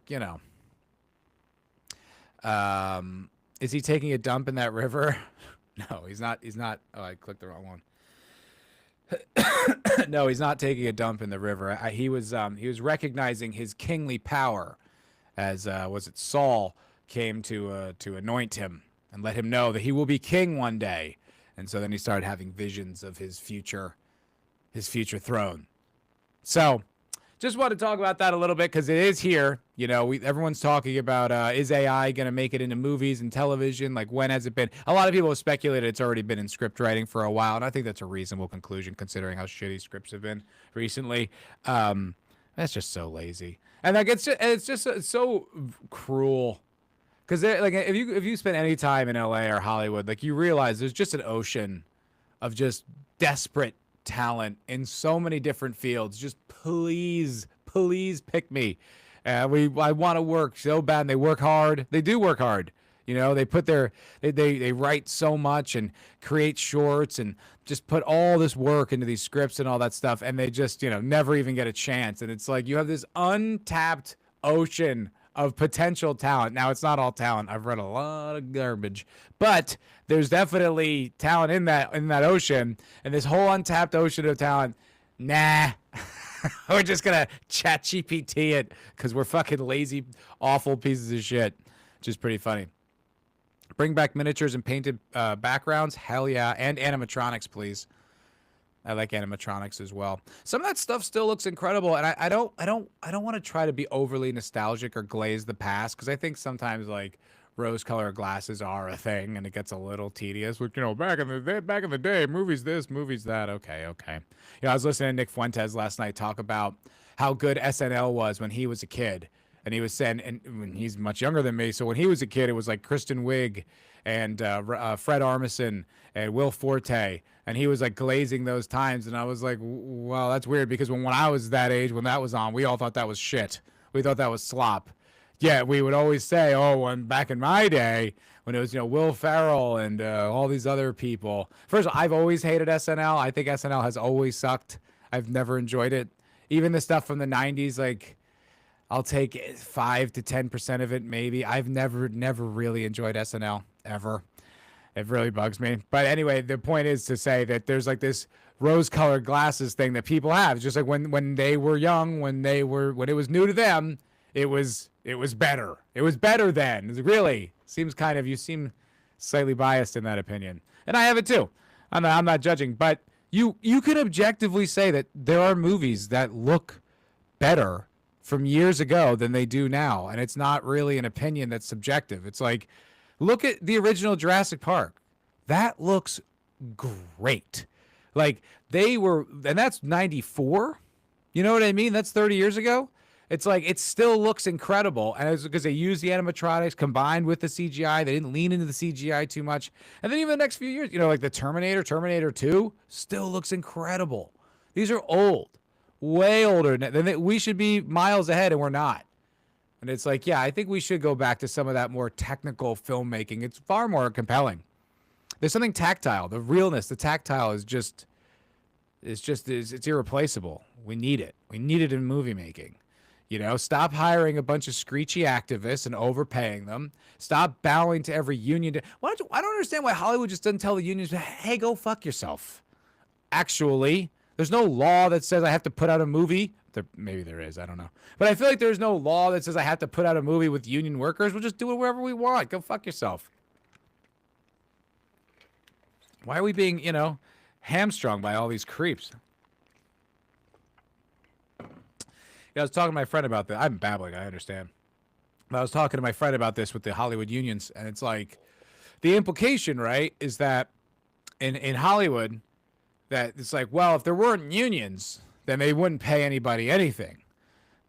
is he taking a dump in that river? No, he's not. Oh, I clicked the wrong one. No, he's not taking a dump in the river. He was recognizing his kingly power as Saul came to anoint him and let him know that he will be king one day. And so then he started having visions of his future throne. So just want to talk about that a little bit because it is here. You know, everyone's talking about is AI going to make it into movies and television? Like, when has it been? A lot of people have speculated it's already been in script writing for a while, and I think that's a reasonable conclusion considering how shitty scripts have been recently. That's just so lazy, and like it's just so cruel. Because like if you spend any time in LA or Hollywood, like you realize there's just an ocean of just desperate talent in so many different fields. Just please pick me. I want to work so bad. And they work hard. They do work hard. You know, they put they write so much and create shorts and just put all this work into these scripts and all that stuff. And they just, you know, never even get a chance. And it's like you have this untapped ocean of potential talent. Now, it's not all talent. I've read a lot of garbage, but there's definitely talent in that ocean. And this whole untapped ocean of talent, nah. We're just gonna chat GPT it because we're fucking lazy, awful pieces of shit, which is pretty funny. Bring back miniatures and painted backgrounds, hell yeah, and animatronics, please. I like animatronics as well. Some of that stuff still looks incredible, and I don't want to try to be overly nostalgic or glaze the past because I think sometimes like rose-colored glasses are a thing, and it gets a little tedious. Which, you know, back in the day, movies this, movies that. Okay. You know, I was listening to Nick Fuentes last night talk about how good SNL was when he was a kid, and he was saying, and when he's much younger than me, so when he was a kid, it was like Kristen Wiig and Fred Armisen and Will Forte, and he was like glazing those times, and I was like, well, that's weird because when I was that age, when that was on, we all thought that was shit. We thought that was slop. Yeah, we would always say, oh, when back in my day, when it was, you know, Will Ferrell and all these other people. First of all, I've always hated SNL. I think SNL has always sucked. I've never enjoyed it. Even the stuff from the 90s, like, I'll take 5 to 10% of it, maybe. I've never really enjoyed SNL, ever. It really bugs me. But anyway, the point is to say that there's like this rose-colored glasses thing that people have. It's just like when they were young, when it was new to them, it was better. It was better then. Really. You seem slightly biased in that opinion. And I have it too. I'm not judging, but you could objectively say that there are movies that look better from years ago than they do now. And it's not really an opinion that's subjective. It's like, look at the original Jurassic Park. That looks great. Like and that's 94. You know what I mean? That's 30 years ago. It's like, it still looks incredible. And it's because they used the animatronics combined with the CGI. They didn't lean into the CGI too much. And then even the next few years, you know, like the Terminator 2 still looks incredible. These are old, way older than we should be miles ahead, and we're not. And it's like, yeah, I think we should go back to some of that more technical filmmaking. It's far more compelling. There's something tactile. The realness, the tactile is it's irreplaceable. We need it. We need it in movie making. You know, stop hiring a bunch of screechy activists and overpaying them. Stop bowing to every union. I don't understand why Hollywood just doesn't tell the unions, hey, go fuck yourself. Actually, there's no law that says I have to put out a movie. Maybe there is. I don't know. But I feel like there's no law that says I have to put out a movie with union workers. We'll just do it wherever we want. Go fuck yourself. Why are we being, you know, hamstrung by all these creeps? I was talking to my friend about that. I'm babbling, I understand. But I was talking to my friend about this with the Hollywood unions, and it's like, the implication, right, is that in Hollywood, that it's like, well, if there weren't unions, then they wouldn't pay anybody anything.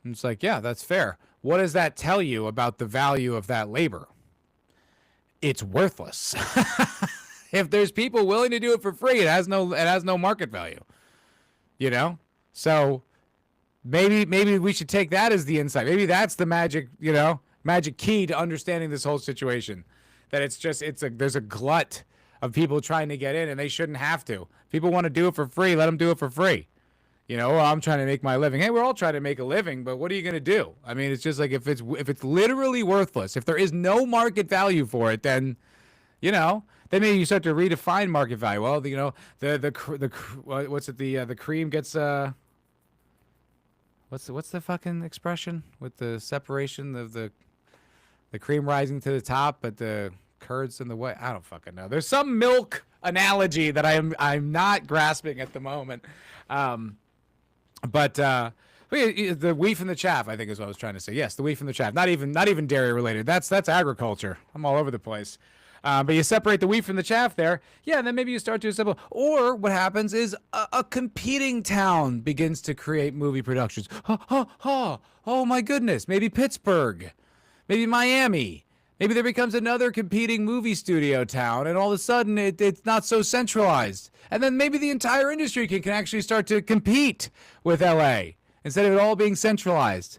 And it's like, yeah, that's fair. What does that tell you about the value of that labor? It's worthless. If there's people willing to do it for free, it has no market value. You know? So maybe we should take that as the insight. Maybe that's the magic key to understanding this whole situation. That there's a glut of people trying to get in, and they shouldn't have to. People want to do it for free, let them do it for free. You know, I'm trying to make my living. Hey, we're all trying to make a living, but what are you going to do? I mean, it's just like, if it's literally worthless, if there is no market value for it, then, you know, then maybe you start to redefine market value. Well, you know, the cream gets what's the fucking expression with the separation of the cream rising to the top, but the curds in the way. I don't fucking know. There's some milk analogy that I'm not grasping at the moment. But the wheat from the chaff, I think is what I was trying to say. Yes, the wheat from the chaff. Not even dairy related. That's agriculture. I'm all over the place. But you separate the wheat from the chaff there. Yeah, and then maybe you start to assemble. Or what happens is a competing town begins to create movie productions. Oh my goodness. Maybe Pittsburgh. Maybe Miami. Maybe there becomes another competing movie studio town, and all of a sudden it's not so centralized. And then maybe the entire industry can actually start to compete with LA instead of it all being centralized.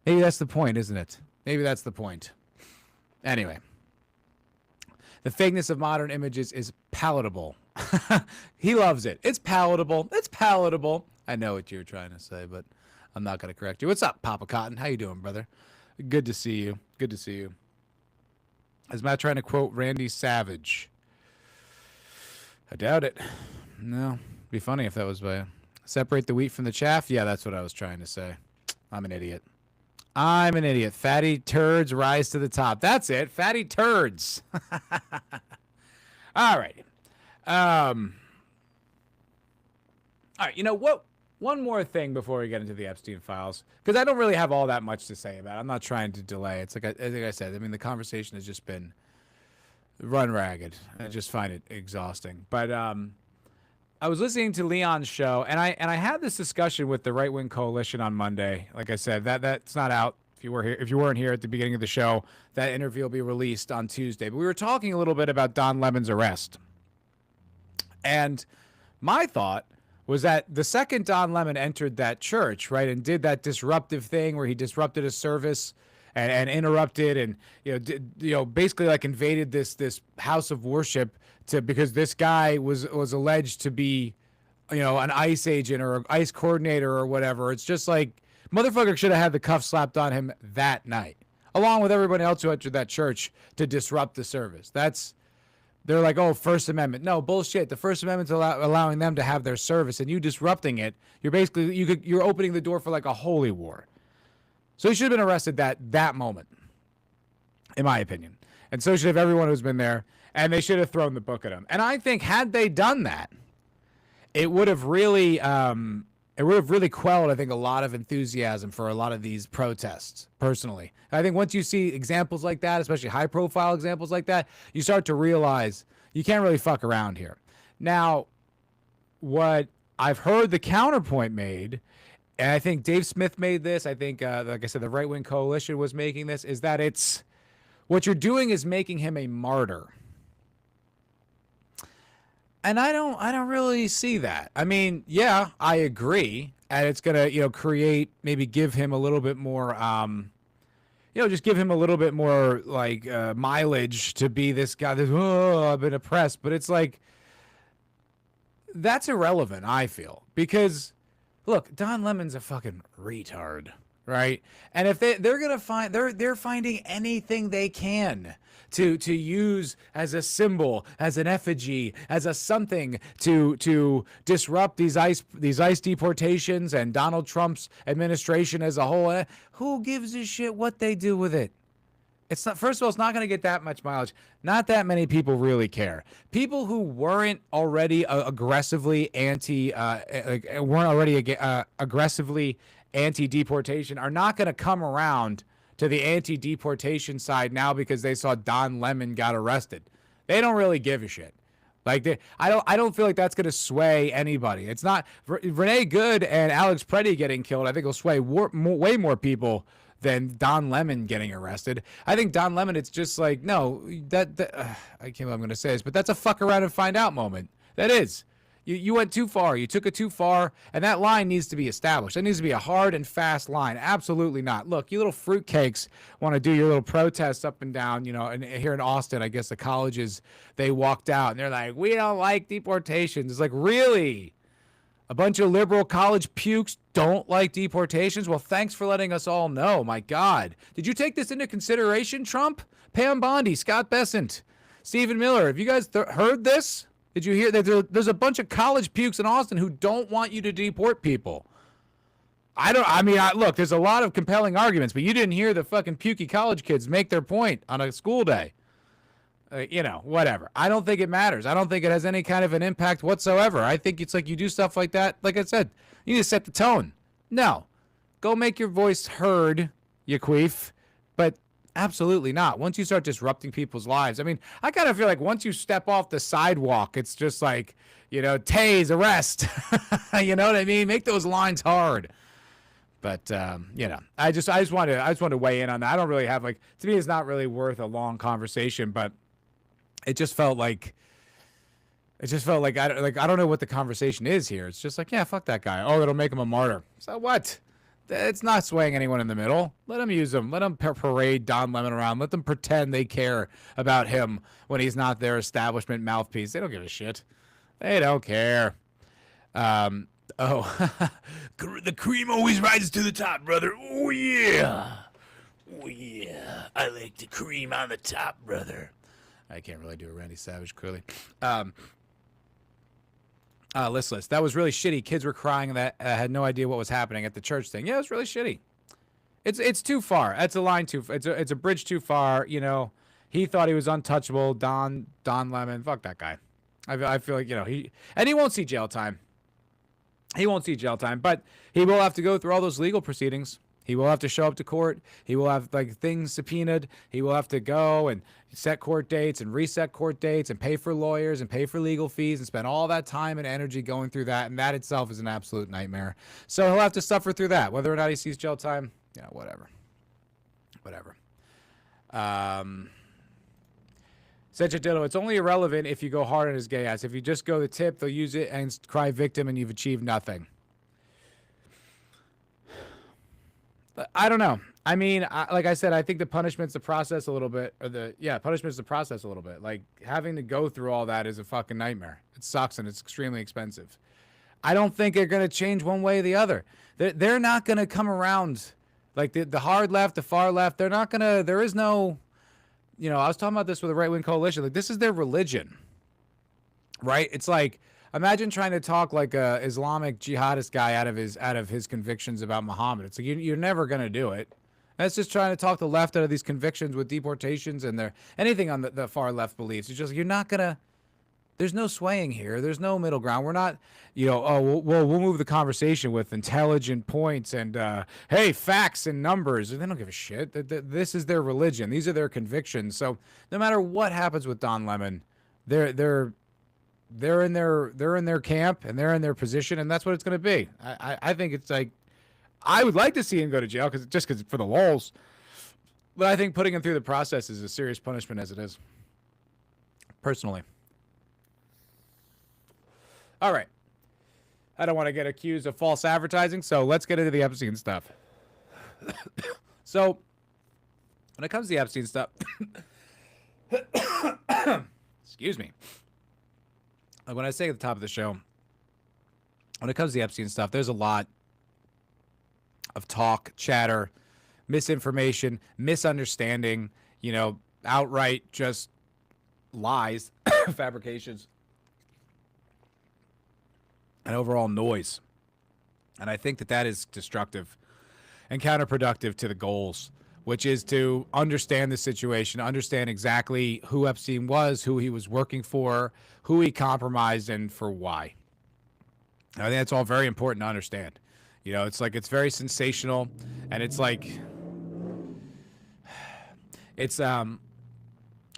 Maybe that's the point, isn't it? Maybe that's the point. Anyway. The fakeness of modern images is palatable. He loves it. It's palatable. It's palatable. I know what you're trying to say, but I'm not going to correct you. What's up, Papa Cotton? How you doing, brother? Good to see you. Good to see you. Is Matt trying to quote Randy Savage? I doubt it. No. It'd be funny if that was by separate the wheat from the chaff. Yeah, that's what I was trying to say. I'm an idiot. I'm an idiot. Fatty turds rise to the top. That's it. Fatty turds. All right. All right. You know what? One more thing before we get into the Epstein files, because I don't really have all that much to say about it. I'm not trying to delay. It's like I said. I mean, the conversation has just been run ragged. I just find it exhausting. But I was listening to Leon's show, and I had this discussion with the Right Wing Coalition on Monday. Like I said, that's not out. If you weren't here at the beginning of the show, that interview will be released on Tuesday. But we were talking a little bit about Don Lemon's arrest, and my thought was that the second Don Lemon entered that church, right, and did that disruptive thing where he disrupted a service and interrupted and basically like invaded this house of worship because this guy was alleged to be an ICE agent or an ICE coordinator or whatever. It's just like motherfucker should have had the cuffs slapped on him that night, along with everybody else who entered that church to disrupt the service. They're like, oh, First Amendment. No, bullshit. The First Amendment's allowing them to have their service, and you disrupting it, you're opening the door for like a holy war. So he should have been arrested that moment, in my opinion. And so should have everyone who's been there, and they should have thrown the book at him. And I think had they done that, it would have really quelled, I think, a lot of enthusiasm for a lot of these protests, personally. I think once you see examples like that, especially high-profile examples like that, you start to realize you can't really fuck around here. Now, what I've heard the counterpoint made, and I think Dave Smith made this, I think, like I said, the Right Wing Coalition was making this, is that what you're doing is making him a martyr. And I don't really see that. I mean, yeah, I agree. And it's going to, create, maybe give him a little bit more, just give him a little bit more like mileage to be this guy that's, I've been oppressed. But it's like, that's irrelevant, I feel. Because, look, Don Lemon's a fucking retard, right? And if they're going to find, they're finding anything they can to use as a symbol, as an effigy, as a something to disrupt these ICE deportations and Donald Trump's administration as a whole. Who gives a shit what they do with it? It's not. First of all, it's not going to get that much mileage. Not that many people really care. People who weren't already aggressively aggressively anti-deportation are not going to come around to the anti-deportation side now because they saw Don Lemon got arrested. They don't really give a shit. Like I don't feel like that's going to sway anybody. It's not Renee Good and Alex Preddy getting killed. I think will sway way more people than Don Lemon getting arrested. I think Don Lemon, it's just like, no, I can't believe I'm going to say this, but that's a fuck around and find out moment. That is. You went too far. You took it too far, and that line needs to be established. That needs to be a hard and fast line. Absolutely not. Look, you little fruitcakes want to do your little protests up and down, and here in Austin, I guess the colleges, they walked out, and they're like, we don't like deportations. It's like, really? A bunch of liberal college pukes don't like deportations? Well, thanks for letting us all know. My God. Did you take this into consideration, Trump? Pam Bondi, Scott Bessent, Stephen Miller. Have you guys heard this? Did you hear that there's a bunch of college pukes in Austin who don't want you to deport people? Look, there's a lot of compelling arguments, but you didn't hear the fucking pukey college kids make their point on a school day. Whatever. I don't think it matters. I don't think it has any kind of an impact whatsoever. I think it's like you do stuff like that. Like I said, you need to set the tone. No, go make your voice heard, you queef, but absolutely not. Once you start disrupting people's lives, I mean, I kind of feel like once you step off the sidewalk, it's just like, tase, arrest. You know what I mean? Make those lines hard. But I just want to weigh in on that. I don't really have to me, it's not really worth a long conversation, but it just felt like I don't know what the conversation is here. It's just like, yeah, fuck that guy. Oh, it'll make him a martyr. So what? It's not swaying anyone in the middle. Let them use him. Let them parade Don Lemon around. Let them pretend they care about him when he's not their establishment mouthpiece. They don't give a shit. They don't care. The cream always rises to the top, brother. Oh, yeah. Oh, yeah. I like the cream on the top, brother. I can't really do a Randy Savage, clearly. Listless. That was really shitty. Kids were crying that had no idea what was happening at the church thing. Yeah, it was really shitty. It's too far. That's a line too. It's a bridge too far. He thought he was untouchable. Don Lemon. Fuck that guy. I feel like he won't see jail time. He won't see jail time, but he will have to go through all those legal proceedings. He will have to show up to court. He will have things subpoenaed. He will have to go and set court dates and reset court dates and pay for lawyers and pay for legal fees and spend all that time and energy going through that. And that itself is an absolute nightmare. So he'll have to suffer through that. Whether or not he sees jail time, whatever. Such a ditto. It's only irrelevant if you go hard on his gay ass. If you just go the tip, they'll use it and cry victim and you've achieved nothing. I don't know. I mean, like I said, I think the punishment's the process a little bit. Punishment's the process a little bit. Like, having to go through all that is a fucking nightmare. It sucks and it's extremely expensive. I don't think they're going to change one way or the other. They're not going to come around. Like, the hard left, the far left, they're not going to, there is no, I was talking about this with a right-wing coalition. Like, this is their religion, right? It's like, imagine trying to talk like a Islamic jihadist guy out of his convictions about Muhammad. It's like you're never gonna do it. That's just trying to talk the left out of these convictions with deportations and anything on the far left beliefs. It's just you're not gonna. There's no swaying here. There's no middle ground. We're not, we'll move the conversation with intelligent points and hey, facts and numbers. They don't give a shit. This is their religion. These are their convictions. So no matter what happens with Don Lemon, they're in their camp and they're in their position, and that's what it's going to be. I think it's like, I would like to see him go to jail because for the lulz, but I think putting him through the process is a serious punishment as it is. Personally. All right. I don't want to get accused of false advertising, so let's get into the Epstein stuff. So, when it comes to the Epstein stuff, excuse me. Like when I say at the top of the show, when it comes to the Epstein stuff, there's a lot of talk, chatter, misinformation, misunderstanding, outright just lies, fabrications, and overall noise. And I think that is destructive and counterproductive to the goals, which is to understand the situation, understand exactly who Epstein was, who he was working for, who he compromised, and for why. I think that's all very important to understand. It's like, it's very sensational, and it's like, it's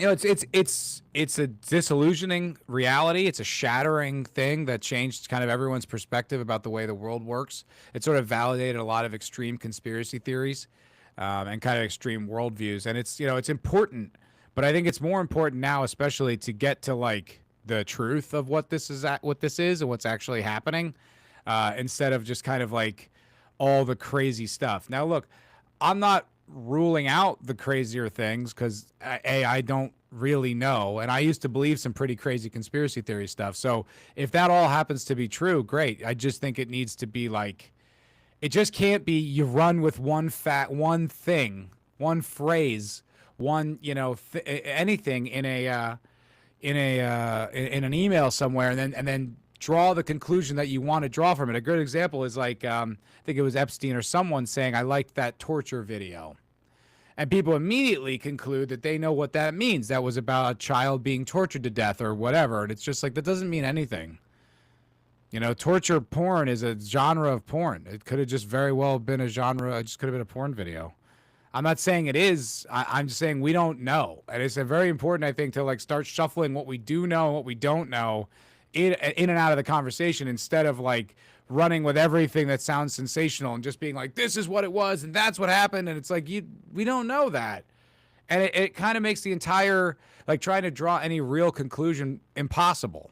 it's a disillusioning reality. It's a shattering thing that changed kind of everyone's perspective about the way the world works. It sort of validated a lot of extreme conspiracy theories. And kind of extreme worldviews. And it's important, but I think it's more important now, especially to get to like the truth of what this is and what's actually happening, instead of just kind of like all the crazy stuff. Now, look, I'm not ruling out the crazier things because I don't really know. And I used to believe some pretty crazy conspiracy theory stuff. So if that all happens to be true, great. I just think it needs to be like, it just can't be you run with one thing, one phrase, anything in an email somewhere, and then draw the conclusion that you want to draw from it. A good example is like I think it was Epstein or someone saying, "I liked that torture video," And people immediately conclude that they know what that means. That was about a child being tortured to death or whatever. And it's just like, that doesn't mean anything. You know, torture porn is a genre of porn. It could have just very well been a genre. It just could have been a porn video. I'm not saying it is. I'm just saying we don't know. And it's a very important, I think, to like start shuffling what we do know and what we don't know in and out of the conversation, instead of like running with everything that sounds sensational and just being like, this is what it was and that's what happened. And it's like, we don't know that. And it kind of makes the entire, like, trying to draw any real conclusion impossible,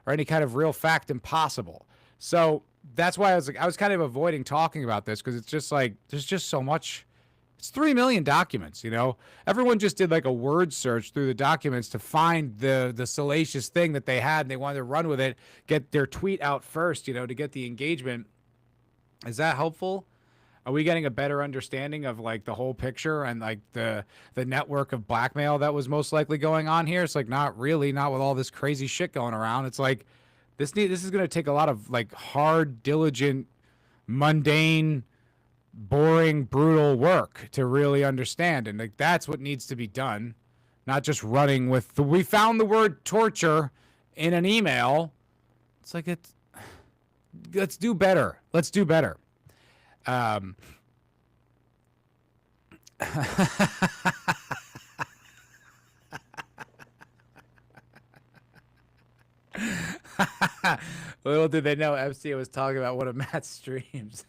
or any kind of real fact impossible. So that's why I was kind of avoiding talking about this, because it's just like, there's just so much. It's 3 million documents, you know. Everyone just did like a word search through the documents to find the salacious thing that they had, and they wanted to run with it, get their tweet out first, you know, to get the engagement. Is that helpful? Are we getting a better understanding of like the whole picture and like the network of blackmail that was most likely going on here? It's like, not really, not with all this crazy shit going around. It's like this is going to take a lot of like hard, diligent, mundane, boring, brutal work to really understand. And like, that's what needs to be done, not just running with we found the word torture in an email. It's like, let's do better. Let's do better. Little did they know Epstein was talking about one of Matt's streams.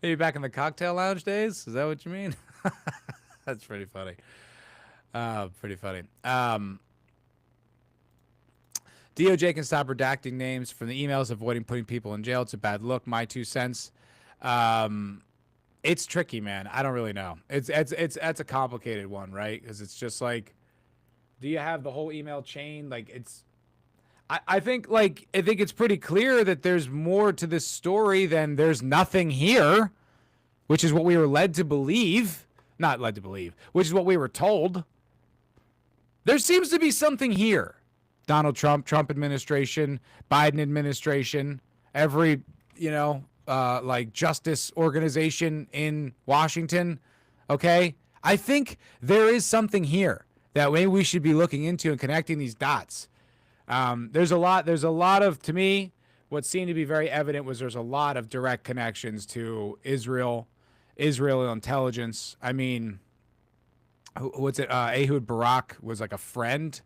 Maybe back in the cocktail lounge days? Is that what you mean? That's pretty funny. Pretty funny. DOJ can stop redacting names from the emails, avoiding putting people in jail. It's a bad look. My 2 cents. It's tricky, man. I don't really know. It's a complicated one, right? Because it's just like, do you have the whole email chain? Like, I think it's pretty clear that there's more to this story than there's nothing here, which is what we were led to believe. Not led to believe, which is what we were told. There seems to be something here. Donald Trump, Trump administration, Biden administration, every, you know, like justice organization in Washington. Okay. I think there is something here that maybe we should be looking into and connecting these dots. There's a lot of, to me, what seemed to be very evident was there's a lot of direct connections to Israel intelligence. I mean, what's it? Ehud Barak was like a friend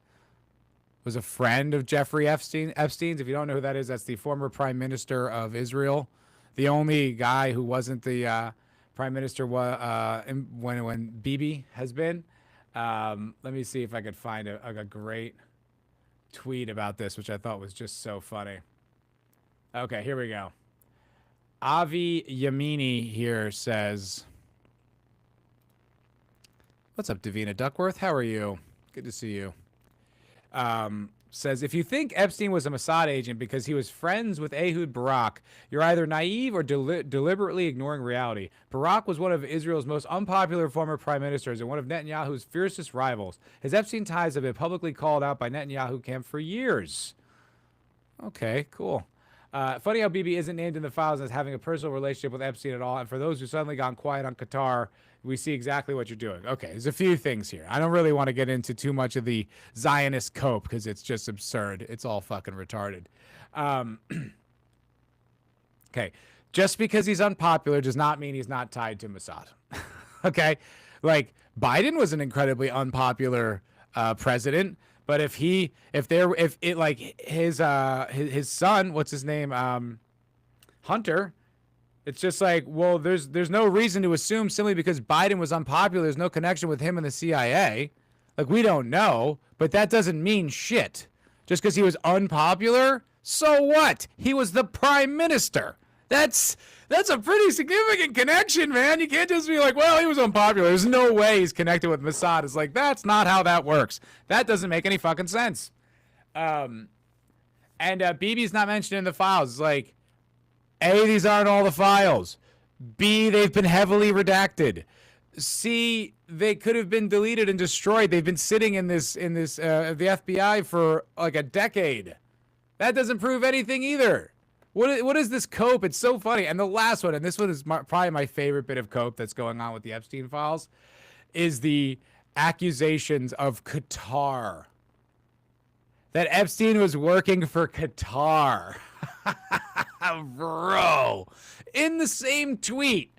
of Jeffrey Epstein's. If you don't know who that is, that's the former prime minister of Israel. The only guy who wasn't the prime minister when Bibi has been. Let me see if I could find a great tweet about this, which I thought was just so funny. Okay, here we go. Avi Yamini here says, "What's up, Davina Duckworth? How are you? Good to see you." Says, if you think Epstein was a Mossad agent because he was friends with Ehud Barak, you're either naive or deliberately ignoring reality. Barak was one of Israel's most unpopular former prime ministers and one of Netanyahu's fiercest rivals. His Epstein ties have been publicly called out by Netanyahu camp for years. Okay, cool. Funny how Bibi isn't named in the files as having a personal relationship with Epstein at all. And for those who suddenly gone quiet on Qatar, we see exactly what you're doing. Okay, there's a few things here. I don't really want to get into too much of the Zionist cope because it's just absurd. It's all fucking retarded. Okay, just because he's unpopular does not mean he's not tied to Mossad. Okay, like Biden was an incredibly unpopular president, but if his son, what's his name, Hunter. It's just like, well, there's no reason to assume simply because Biden was unpopular, there's no connection with him and the CIA. Like, we don't know, but that doesn't mean shit. Just because he was unpopular, so what? He was the prime minister. That's a pretty significant connection, man. You can't just be like, well, he was unpopular. There's no way he's connected with Mossad. It's like, that's not how that works. That doesn't make any fucking sense. And Bibi's not mentioned in the files. It's like, A, these aren't all the files. B, they've been heavily redacted. C, they could have been deleted and destroyed. They've been sitting in the FBI for like a decade. That doesn't prove anything either. What is this cope? It's so funny. And the last one, and this one is probably my favorite bit of cope that's going on with the Epstein files, is the accusations of Qatar. That Epstein was working for Qatar. Bro, in the same tweet,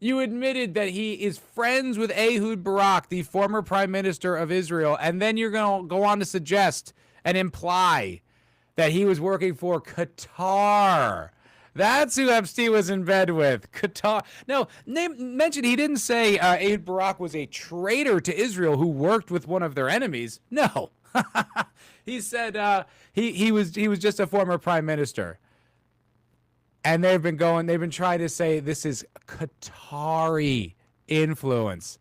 you admitted that he is friends with Ehud Barak, the former prime minister of Israel, and then you're going to go on to suggest and imply that he was working for Qatar. That's who Epstein was in bed with. Qatar. No, mention he didn't say Ehud Barak was a traitor to Israel who worked with one of their enemies. No. He said he was just a former prime minister. And they've been trying to say this is Qatari influence.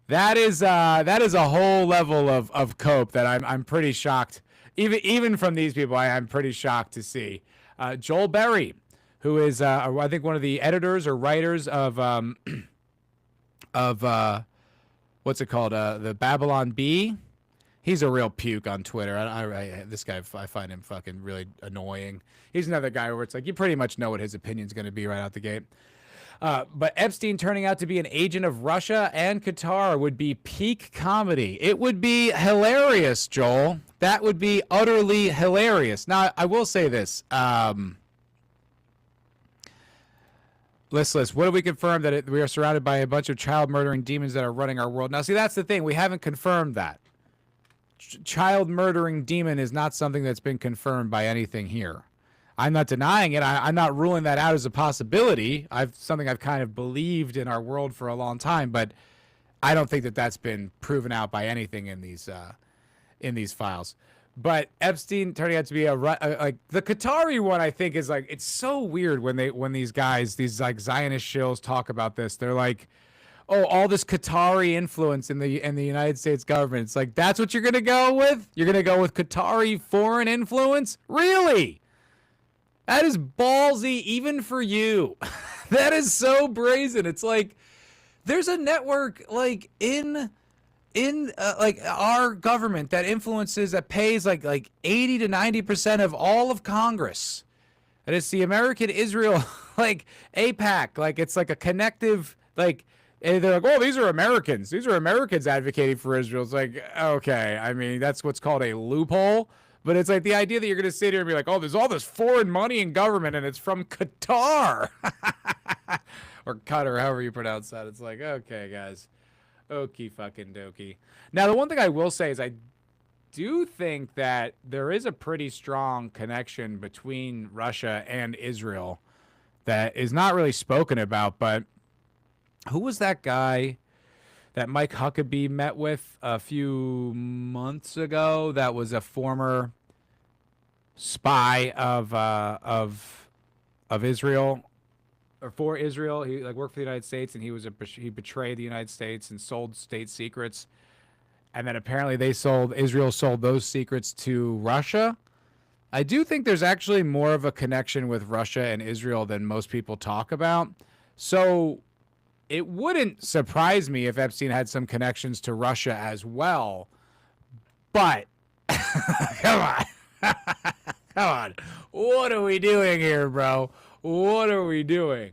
That is a whole level of cope that I'm pretty shocked. Even from these people, I'm pretty shocked to see. Joel Berry, who is I think one of the editors or writers of what's it called, the Babylon Bee. He's a real puke on Twitter. This guy, I find him fucking really annoying. He's another guy where it's like you pretty much know what his opinion's going to be right out the gate. But Epstein turning out to be an agent of Russia and Qatar would be peak comedy. It would be hilarious, Joel. That would be utterly hilarious. Now, I will say this. Listless, what have we confirmed? That we are surrounded by a bunch of child murdering demons that are running our world. Now, see, that's the thing. We haven't confirmed that. Child murdering demon is not something that's been confirmed by anything here. I'm not denying it. I'm not ruling that out as a possibility. Something I've kind of believed in our world for a long time, but I don't think that that's been proven out by anything in these files. But Epstein turning out to be like the Qatari one, I think is like, it's so weird when these guys, these like Zionist shills talk about this. They're like, oh, all this Qatari influence in the United States government. It's like, that's what you're going to go with? You're going to go with Qatari foreign influence? Really? That is ballsy even for you. That is so brazen. It's like, there's a network like in like our government that influences, that pays like 80 to 90% of all of Congress. And it's the American Israel like APAC. Like it's like a connective, like, and they're like, oh, these are Americans. These are Americans advocating for Israel. It's like, okay, I mean, that's what's called a loophole. But it's like the idea that you're going to sit here and be like, oh, there's all this foreign money in government and it's from Qatar. Or Qatar, however you pronounce that. It's like, okay, guys. Okie fucking dokie. Now, the one thing I will say is I do think that there is a pretty strong connection between Russia and Israel that is not really spoken about, but who was that guy that Mike Huckabee met with a few months ago that was a former spy of Israel or for Israel? He like worked for the United States, and he betrayed the United States and sold state secrets. And then apparently Israel sold those secrets to Russia. I do think there's actually more of a connection with Russia and Israel than most people talk about. So it wouldn't surprise me if Epstein had some connections to Russia as well. But come on. Come on. What are we doing here, bro? What are we doing?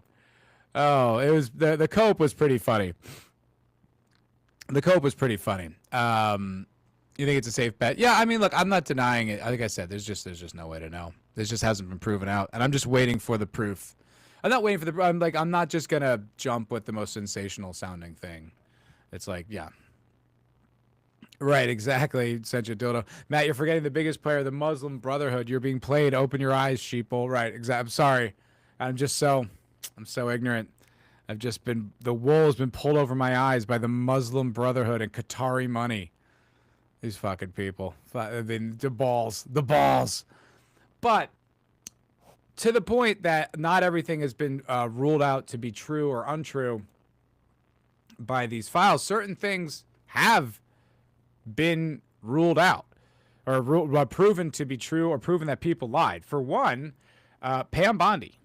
Oh, it was the cope was pretty funny. The cope was pretty funny. You think it's a safe bet? Yeah, I mean, look, I'm not denying it. Like I said, there's just no way to know. This just hasn't been proven out, and I'm just waiting for the proof. I'm not waiting for the. I'm not just gonna jump with the most sensational sounding thing. It's like, yeah, right, exactly. Such a dildo, Matt. You're forgetting the biggest player, the Muslim Brotherhood. You're being played. Open your eyes, sheeple. Right, exactly. I'm sorry. I'm so ignorant. The wool has been pulled over my eyes by the Muslim Brotherhood and Qatari money. These fucking people. The balls. But to the point that not everything has been ruled out to be true or untrue by these files. Certain things have been ruled out or proven to be true or proven that people lied. For one, Pam Bondi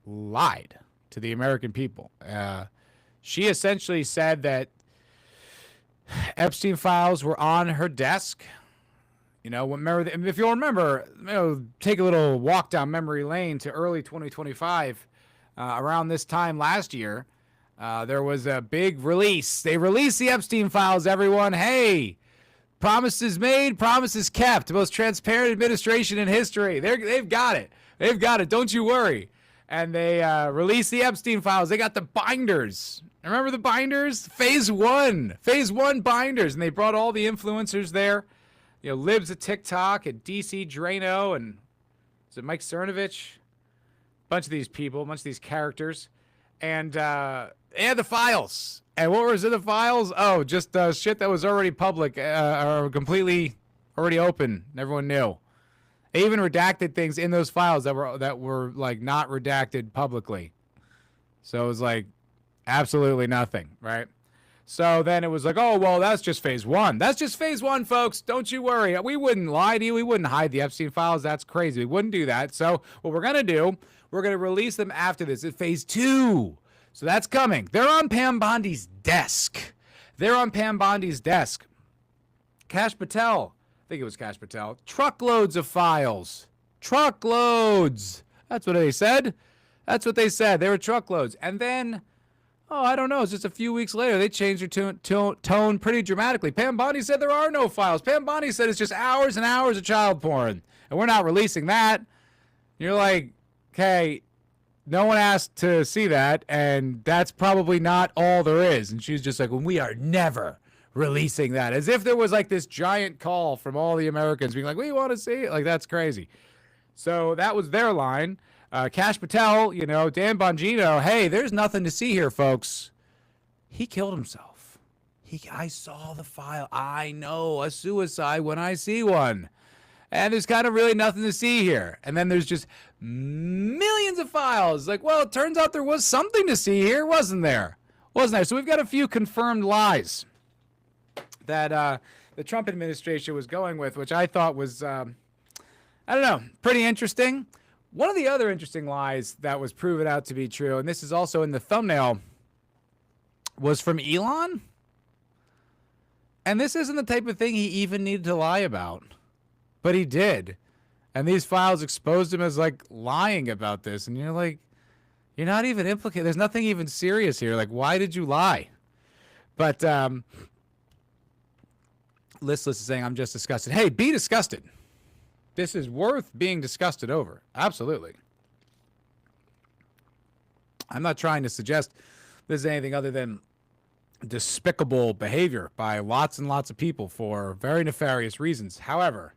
lied to the American people. She essentially said that Epstein files were on her desk You know, remember, if you'll remember, take a little walk down memory lane to early 2025. Around this time last year, there was a big release. They released the Epstein files, everyone. Hey, promises made, promises kept. The most transparent administration in history. They've got it. They've got it. Don't you worry. And they released the Epstein files. They got the binders. Remember the binders? Phase one binders. And they brought all the influencers there. You know, Libs at TikTok and DC Drano and is it Mike Cernovich? Bunch of these people, a bunch of these characters. And they had the files. And what was in the files? Oh, just shit that was already public or completely already open. Everyone knew. They even redacted things in those files that were like not redacted publicly. So it was like absolutely nothing, right? So then it was like, oh, well, that's just phase one. That's just phase one, folks. Don't you worry. We wouldn't lie to you. We wouldn't hide the Epstein files. That's crazy. We wouldn't do that. So what we're going to do, we're going to release them after this. It's phase two. So that's coming. They're on Pam Bondi's desk. Kash Patel. I think it was Kash Patel. Truckloads of files. Truckloads. That's what they said. They were truckloads. And then, I don't know. It's just a few weeks later, they changed their tone pretty dramatically. Pam Bondi said there are no files. Pam Bondi said it's just hours and hours of child porn. And we're not releasing that. You're like, okay, no one asked to see that. And that's probably not all there is. And she's just like, well, we are never releasing that. As if there was like this giant call from all the Americans being like, we want to see it. Like, that's crazy. So that was their line. Kash Patel, Dan Bongino, hey, there's nothing to see here, folks. He killed himself. I saw the file. I know a suicide when I see one. And there's kind of really nothing to see here. And then there's just millions of files. Like, well, it turns out there was something to see here, wasn't there? So we've got a few confirmed lies that the Trump administration was going with, which I thought was, pretty interesting. One of the other interesting lies that was proven out to be true, and this is also in the thumbnail, was from Elon. And this isn't the type of thing he even needed to lie about. But he did. And these files exposed him as, like, lying about this. And you're like, you're not even implicated. There's nothing even serious here. Like, why did you lie? But Listless is saying, I'm just disgusted. Hey, be disgusted. This is worth being disgusted over. Absolutely. I'm not trying to suggest this is anything other than despicable behavior by lots and lots of people for very nefarious reasons. However,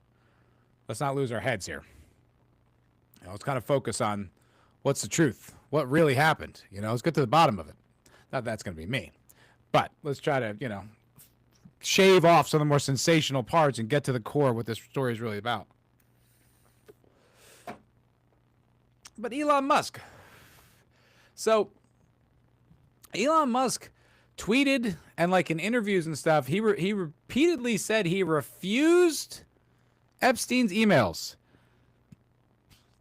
let's not lose our heads here. Let's kind of focus on what's the truth, what really happened. Let's get to the bottom of it. Not that's going to be me. But let's try to, shave off some of the more sensational parts and get to the core of what this story is really about. But Elon Musk. So Elon Musk tweeted and like in interviews and stuff, he repeatedly said he refused Epstein's emails.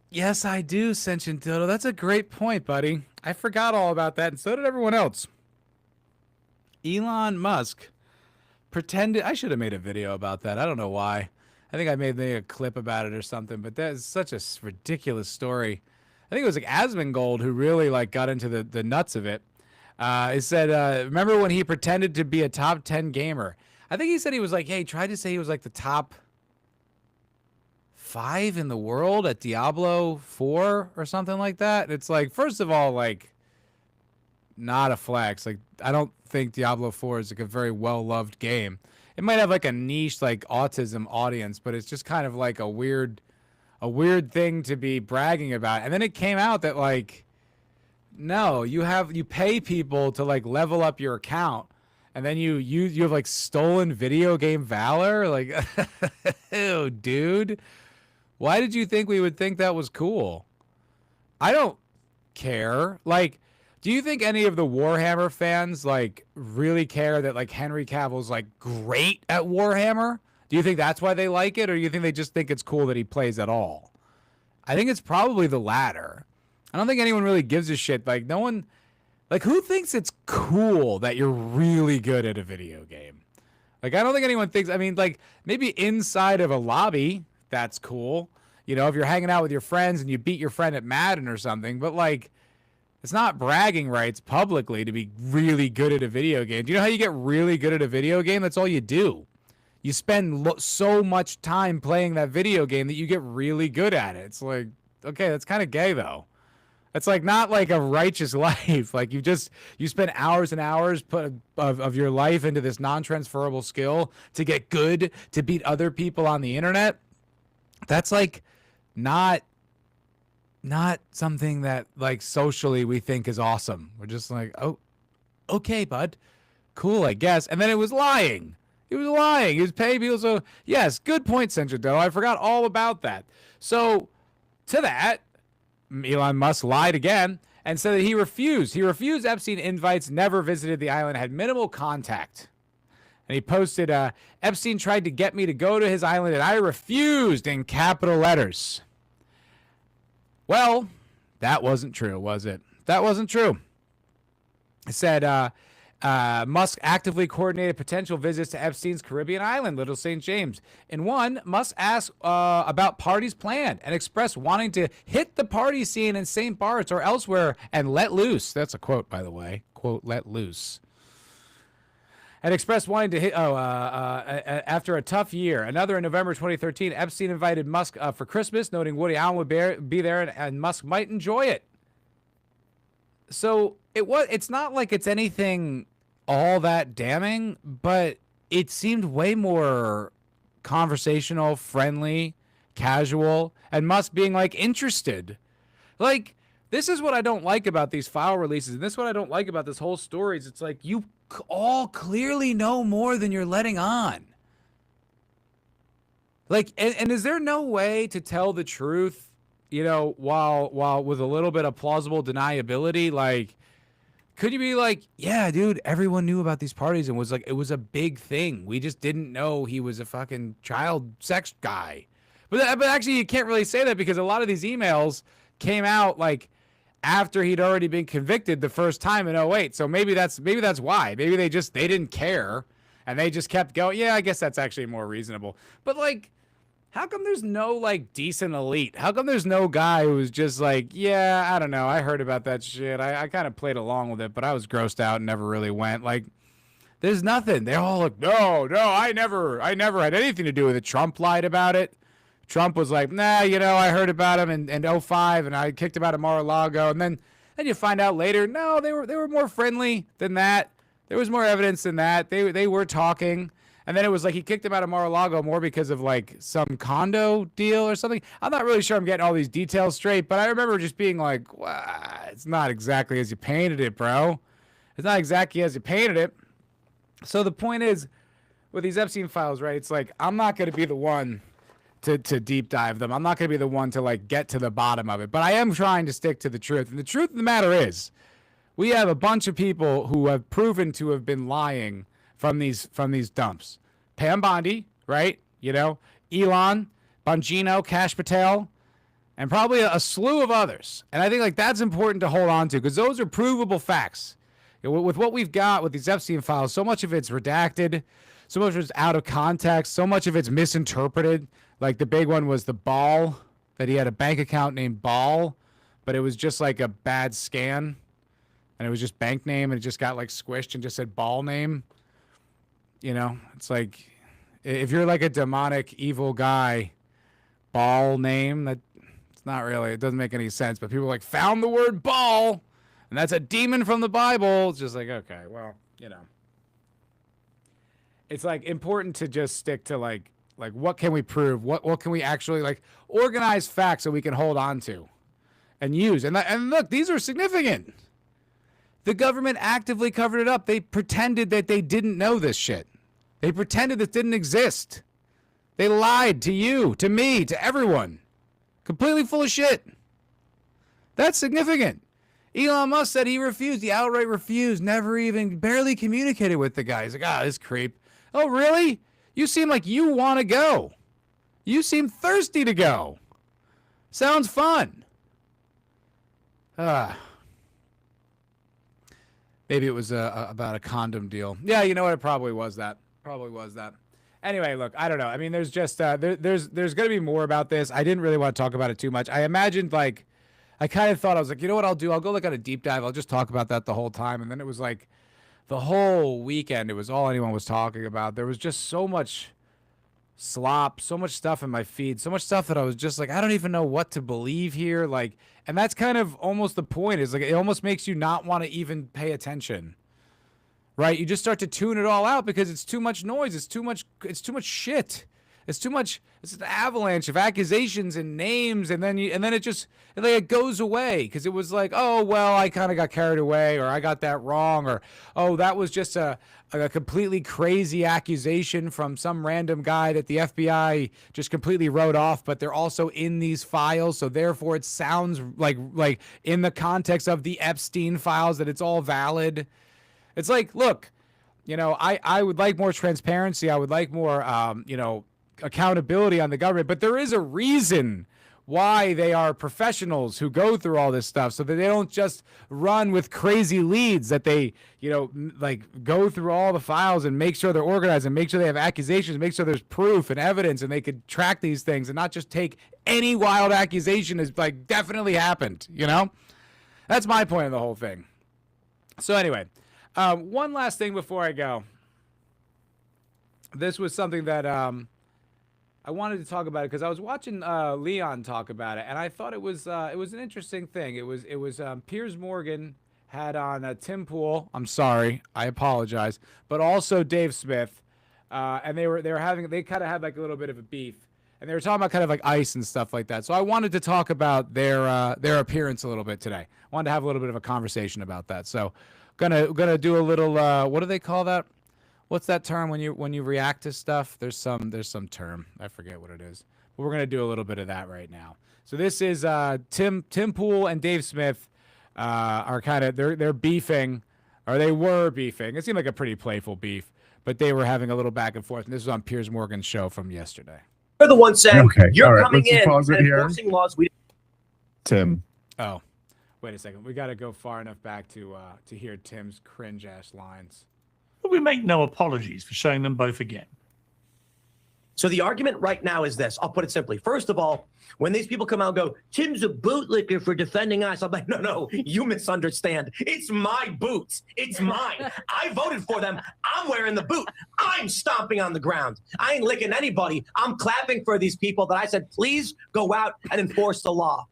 Yes, I do, Sentient Dodo. That's a great point, buddy. I forgot all about that, and so did everyone else. Elon Musk pretended... I should have made a video about that. I don't know why. I think I made a clip about it or something, but that is such a ridiculous story. I think it was like Asmongold who really like got into the nuts of it. He said, remember when he pretended to be a top 10 gamer? I think he said he was like, hey, tried to say he was like the top 5 in the world at Diablo 4 or something like that. It's like, first of all, like, not a flex. Like, I don't think Diablo 4 is like a very well-loved game. It might have like a niche, like autism audience, but it's just kind of like a weird thing to be bragging about. And then it came out that like, no, you pay people to like level up your account, and then you have like stolen video game valor. Like, ew, dude, why did you think we would think that was cool? I don't care. Like, do you think any of the Warhammer fans like really care that like Henry Cavill's like great at Warhammer? Do you think that's why they like it, or do you think they just think it's cool that he plays at all? I think it's probably the latter. I don't think anyone really gives a shit. Like, no one, like, who thinks it's cool that you're really good at a video game? Like, I don't think anyone thinks, I mean, like, maybe inside of a lobby, that's cool. You know, if you're hanging out with your friends and you beat your friend at Madden or something, but like, it's not bragging rights publicly to be really good at a video game. Do you know how you get really good at a video game? That's all you do. You spend so much time playing that video game that you get really good at it. It's like, okay, that's kind of gay though. It's like not like a righteous life. Like you spend hours and hours of your life into this non-transferable skill to get good, to beat other people on the internet. That's like not something that like socially we think is awesome. We're just like, oh, okay, bud, cool, I guess. And then it was lying. He was lying. He was paying people. So yes, good point, Central Doe. I forgot all about that. So to that, Elon Musk lied again and said that he refused. He refused Epstein invites, never visited the island, had minimal contact. And he posted, Epstein tried to get me to go to his island and I refused in capital letters. Well, that wasn't true, was it? That wasn't true. It said, Musk actively coordinated potential visits to Epstein's Caribbean island, Little St. James. In one, Musk asked about parties planned and expressed wanting to hit the party scene in St. Bart's or elsewhere and let loose. That's a quote, by the way. Quote, let loose. And expressed wanting to hit, after a tough year. Another in November 2013, Epstein invited Musk for Christmas, noting Woody Allen would be there and Musk might enjoy it. So it's not like it's anything all that damning, but it seemed way more conversational, friendly, casual, and Musk being like interested. Like, this is what I don't like about these file releases, and this is what I don't like about this whole story. Is it's like you all clearly know more than you're letting on. Like, and is there no way to tell the truth, you know, while with a little bit of plausible deniability? Like, could you be like, yeah, dude, everyone knew about these parties and was like, it was a big thing. We just didn't know he was a fucking child sex guy. But actually, you can't really say that because a lot of these emails came out like after he'd already been convicted the first time in 2008. So maybe that's why. Maybe they didn't care and they just kept going. Yeah, I guess that's actually more reasonable. But like, how come there's no like decent elite? How come there's no guy who's just like, yeah, I don't know, I heard about that shit. I kind of played along with it, but I was grossed out and never really went. Like, there's nothing. They're all like, no, I never had anything to do with it. Trump lied about it. Trump was like, nah, you know, I heard about him in 2005 and I kicked him out of Mar-a-Lago. And then you find out later, no, they were more friendly than that. There was more evidence than that. They were talking. And then it was like he kicked him out of Mar-a-Lago more because of like some condo deal or something. I'm not really sure I'm getting all these details straight, but I remember just being like, wow, it's not exactly as you painted it, bro. It's not exactly as you painted it. So the point is, with these Epstein files, right, it's like, I'm not going to be the one to deep dive them. I'm not going to be the one to like get to the bottom of it, but I am trying to stick to the truth. And the truth of the matter is, we have a bunch of people who have proven to have been lying from these dumps. Pam Bondi, right? You know, Elon, Bongino, Kash Patel, and probably a slew of others. And I think like that's important to hold on to because those are provable facts. You know, with what we've got with these Epstein files, so much of it's redacted, so much of it's out of context, so much of it's misinterpreted. Like the big one was the Ball, that he had a bank account named Ball, but it was just like a bad scan. And it was just bank name and it just got like squished and just said Ball name. You know, it's like if you're like a demonic evil guy, Ball name, that it's not really, it doesn't make any sense. But people are like found the word ball and that's a demon from the Bible. It's just like, okay, well, you know, it's like important to just stick to like what can we prove? What can we actually like organize facts so we can hold on to and use? And look, these are significant. The government actively covered it up. They pretended that they didn't know this shit. They pretended this didn't exist. They lied to you, to me, to everyone. Completely full of shit. That's significant. Elon Musk said he refused. He outright refused. Never even, barely communicated with the guy. He's like, this creep. Oh, really? You seem like you want to go. You seem thirsty to go. Sounds fun. Maybe it was about a condom deal. Yeah, you know what? It probably was that. Probably was that. Anyway, look, I don't know. I mean, there's just there's going to be more about this. I didn't really want to talk about it too much. I imagined like I kind of thought I was like, you know what I'll do? I'll go like on a deep dive. I'll just talk about that the whole time. And then it was like the whole weekend, it was all anyone was talking about. There was just so much slop, so much stuff in my feed, so much stuff that I was just like, I don't even know what to believe here. Like, and that's kind of almost the point, is like it almost makes you not want to even pay attention. Right? You just start to tune it all out because it's too much noise. It's too much shit. It's too much. It's an avalanche of accusations and names, and then it goes away because it was like, oh well, I kind of got carried away, or I got that wrong, or oh, that was just a completely crazy accusation from some random guy that the FBI just completely wrote off, but they're also in these files, so therefore it sounds like in the context of the Epstein files that it's all valid. It's like, look, I would like more transparency. I would like more, accountability on the government. But there is a reason why they are professionals who go through all this stuff, so that they don't just run with crazy leads, that they, go through all the files and make sure they're organized and make sure they have accusations, make sure there's proof and evidence, and they could track these things and not just take any wild accusation as like definitely happened. That's my point of the whole thing. So anyway. One last thing before I go. This was something that I wanted to talk about it because I was watching Leon talk about it, and I thought it was an interesting thing. It was Piers Morgan had on Tim Pool. I'm sorry, I apologize, but also Dave Smith, and they kind of had like a little bit of a beef, and they were talking about kind of like ICE and stuff like that. So I wanted to talk about their appearance a little bit today. I wanted to have a little bit of a conversation about that. So. Gonna do a little what do they call that? What's that term when you react to stuff? There's some term. I forget what it is. But we're gonna do a little bit of that right now. So this is Tim Pool and Dave Smith are kind of they're beefing, or they were beefing. It seemed like a pretty playful beef, but they were having a little back and forth. And this was on Piers Morgan's show from yesterday. You're the one saying you're coming in and enforcing laws. Tim. Oh. Wait a second. We got to go far enough back to hear Tim's cringe-ass lines. But we make no apologies for showing them both again. So the argument right now is this. I'll put it simply. First of all, when these people come out and go, Tim's a bootlicker for defending us, I'm like, no, you misunderstand. It's my boots. It's mine. I voted for them. I'm wearing the boot. I'm stomping on the ground. I ain't licking anybody. I'm clapping for these people that I said, please go out and enforce the law.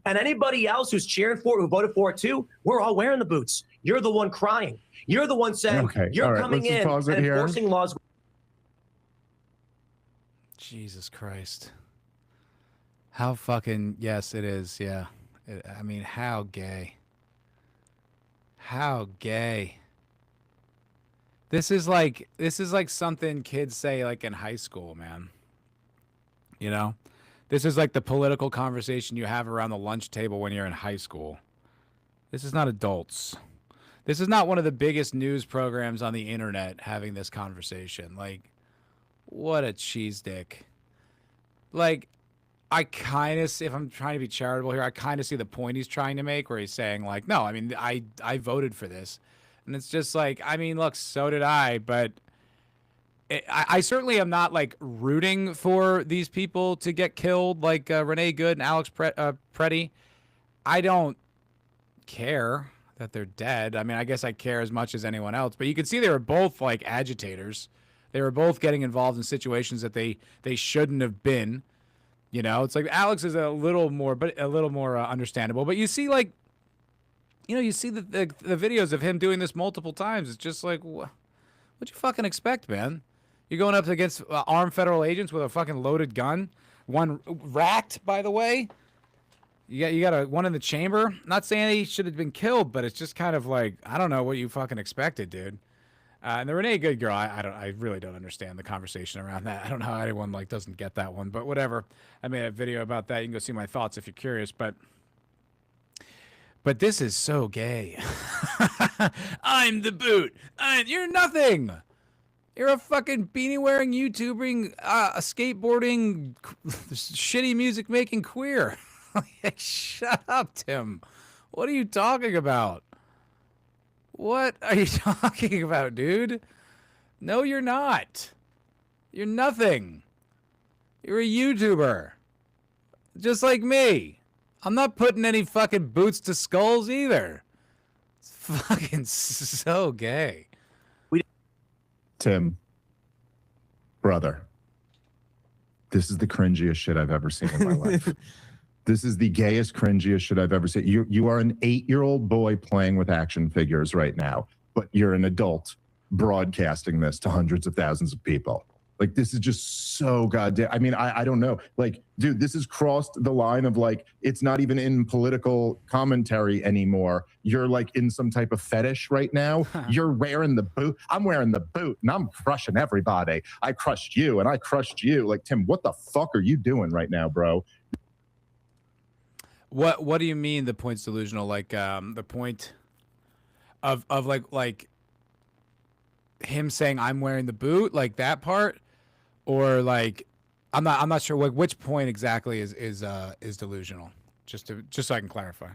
And anybody else who's cheering for it, who voted for it too, we're all wearing the boots. You're the one crying. You're the one saying you're coming in and enforcing laws. Jesus Christ. How fucking, yes, it is. Yeah. I mean, how gay. How gay. This is like something kids say like in high school, man. This is like the political conversation you have around the lunch table when you're in high school. This is not adults. This is not one of the biggest news programs on the internet having this conversation. Like, what a cheese dick. Like, I kind of, if I'm trying to be charitable here, I kind of see the point he's trying to make, where he's saying like, no, I mean, I voted for this. And it's just like, I mean, look, so did I, but I certainly am not like rooting for these people to get killed, like Renee Good and Alex Preddy. I don't care that they're dead. I mean, I guess I care as much as anyone else, but you can see they were both like agitators. They were both getting involved in situations that they shouldn't have been. It's like Alex is a little more understandable, but you see like, you see the videos of him doing this multiple times. It's just like, what'd you fucking expect, man? You're going up against armed federal agents with a fucking loaded gun. One racked, by the way. You got one in the chamber. Not saying he should have been killed, but it's just kind of like, I don't know what you fucking expected, dude. And the Renee Good girl, I really don't understand the conversation around that. I don't know how anyone like doesn't get that one, but whatever. I made a video about that. You can go see my thoughts if you're curious, but this is so gay. I'm the boot. You're nothing. You're a fucking beanie-wearing, YouTubing, skateboarding, shitty music-making queer. Shut up, Tim. What are you talking about? What are you talking about, dude? No, you're not. You're nothing. You're a YouTuber. Just like me. I'm not putting any fucking boots to skulls either. It's fucking so gay. Tim, brother, this is the cringiest shit I've ever seen in my life. This is the gayest, cringiest shit I've ever seen. You are an 8-year-old boy playing with action figures right now, but you're an adult broadcasting this to hundreds of thousands of people. Like, this is just so goddamn. I mean, I don't know. Like, dude, this has crossed the line of, like, it's not even in political commentary anymore. You're like in some type of fetish right now. You're wearing the boot. I'm wearing the boot and I'm crushing everybody. I crushed you and I crushed you. Like, Tim, what the fuck are you doing right now, bro? What do you mean the point's delusional? Like the point of like him saying I'm wearing the boot, like that part? Or like I'm not sure like which point exactly is delusional. Just so I can clarify.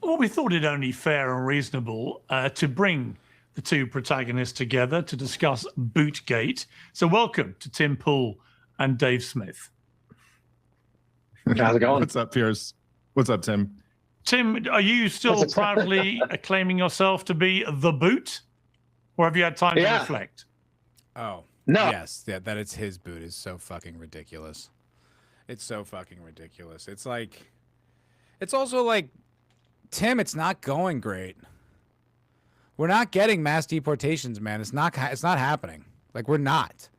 Well, we thought it only fair and reasonable to bring the two protagonists together to discuss Bootgate. So welcome to Tim Pool and Dave Smith. How's it going? What's up, Pierce? What's up, Tim? Tim, are you still proudly claiming yourself to be the boot? Or have you had time to reflect? Oh. No. Yes, yeah, that it's his boot is so fucking ridiculous. It's so fucking ridiculous. It's like, it's also like, Tim, it's not going great. We're not getting mass deportations, man. It's not happening. Like, we're not.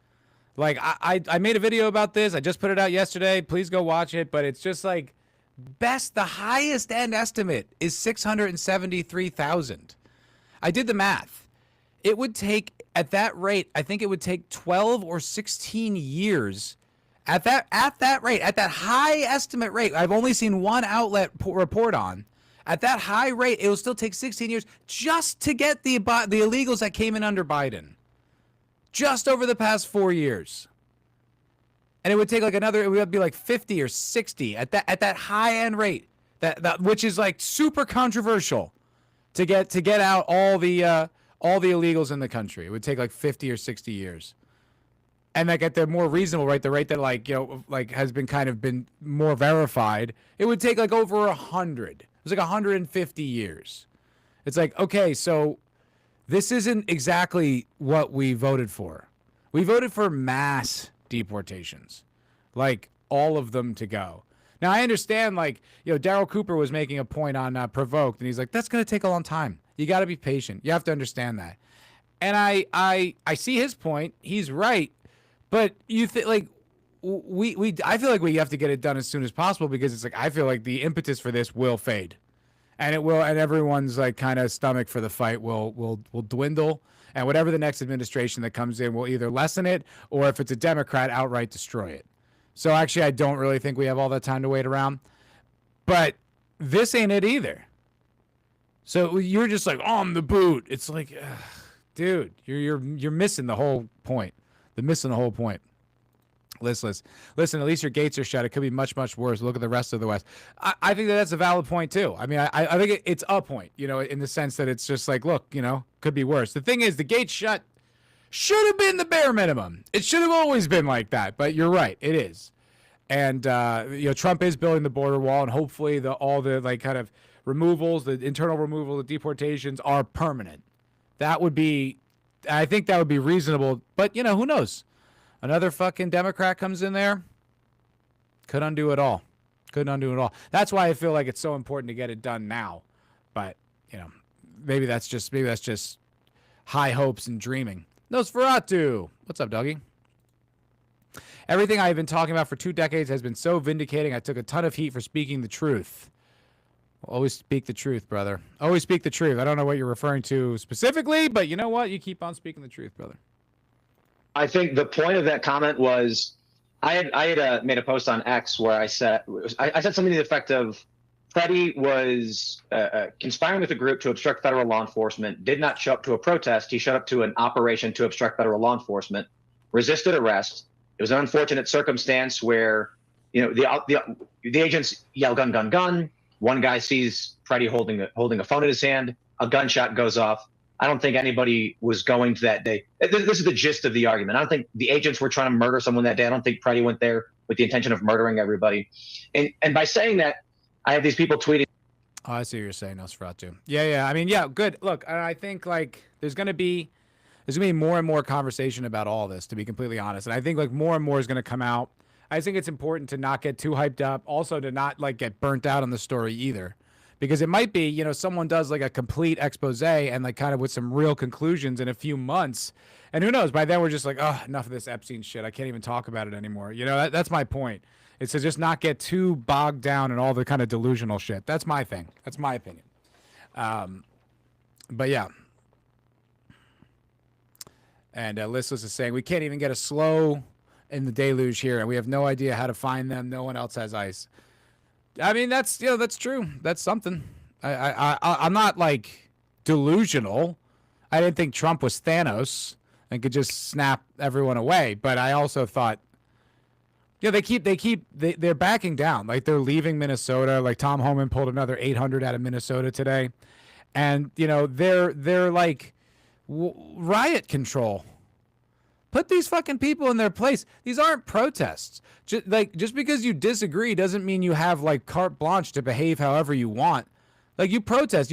Like, I made a video about this. I just put it out yesterday. Please go watch it. But it's just like, the highest end estimate is 673,000. I did the math. It would take, at that rate, I think it would take 12 or 16 years at that rate, at that high estimate rate. I've only seen one outlet report on. At that high rate, it will still take 16 years just to get the illegals that came in under Biden. Just over the past 4 years. And it would take like it would be like 50 or 60 at that high end rate. That which is like super controversial to get out all the illegals in the country. It would take like 50 or 60 years. And like at the more reasonable rate, the rate that like, you know, like has been more verified, it would take like over 100. It was like 150 years. It's like, okay, so this isn't exactly what we voted for. We voted for mass deportations, like all of them to go. Now I understand, like, you know, Daryl Cooper was making a point on Provoked, and he's like, that's going to take a long time. You got to be patient. You have to understand that. And I see his point. He's right. But you think like I feel like we have to get it done as soon as possible, because it's like I feel like the impetus for this will fade. And it will, and everyone's like kind of stomach for the fight will dwindle. And whatever the next administration that comes in will either lessen it, or if it's a Democrat, outright destroy it. So actually, I don't really think we have all that time to wait around. But this ain't it either. So you're just like, oh, I'm the boot. It's like, ugh, dude, you're missing the whole point. They're missing the whole point. Listen, at least your gates are shut. It could be much, much worse. Look at the rest of the West. I think that's a valid point, too. I mean, I think it's a point, you know, in the sense that it's just like, look, you know, could be worse. The thing is, the gates shut should have been the bare minimum. It should have always been like that. But you're right. It is. And, you know, Trump is building the border wall, and hopefully all the like kind of removals, the internal removal, the deportations are permanent. That would be, I think that would be reasonable. But, you know, who knows? Another fucking Democrat comes in there, could undo it all. Couldn't undo it all. That's why I feel like it's so important to get it done now. But, you know, maybe that's just high hopes and dreaming. Nosferatu. What's up, doggy? Everything I've been talking about for 2 decades has been so vindicating. I took a ton of heat for speaking the truth. Always speak the truth, brother. Always speak the truth. I don't know what you're referring to specifically, but you know what? You keep on speaking the truth, brother. I think the point of that comment was I had made a post on X where I said something to the effect of Freddie was conspiring with a group to obstruct federal law enforcement, did not show up to a protest. He showed up to an operation to obstruct federal law enforcement, resisted arrest. It was an unfortunate circumstance where, you know, the agents yell gun, gun, gun. One guy sees Freddie holding a phone in his hand. A gunshot goes off. I don't think anybody was going to that day. This is the gist of the argument. I don't think the agents were trying to murder someone that day. I don't think Preddy went there with the intention of murdering everybody. And by saying that, I have these people tweeting. Oh, I see what you're saying, Nosferatu. Yeah. I mean, yeah, good. Look, I think like there's gonna be more and more conversation about all this, to be completely honest. And I think like more and more is gonna come out. I think it's important to not get too hyped up, also to not like get burnt out on the story either. Because it might be, someone does like a complete expose and like kind of with some real conclusions in a few months. And who knows, by then we're just like, oh, enough of this Epstein shit. I can't even talk about it anymore. That's my point. It's to just not get too bogged down in all the kind of delusional shit. That's my thing. That's my opinion. But yeah. And Listless is saying, we can't even get a slow in the deluge here, and we have no idea how to find them. No one else has ice. I mean, that's true. That's something. I'm not like delusional. I didn't think Trump was Thanos and could just snap everyone away. But I also thought, they're backing down. Like they're leaving Minnesota. Like Tom Homan pulled another 800 out of Minnesota today, and they're like riot control. Put these fucking people in their place. These aren't protests. Just because you disagree doesn't mean you have like carte blanche to behave however you want. Like you protest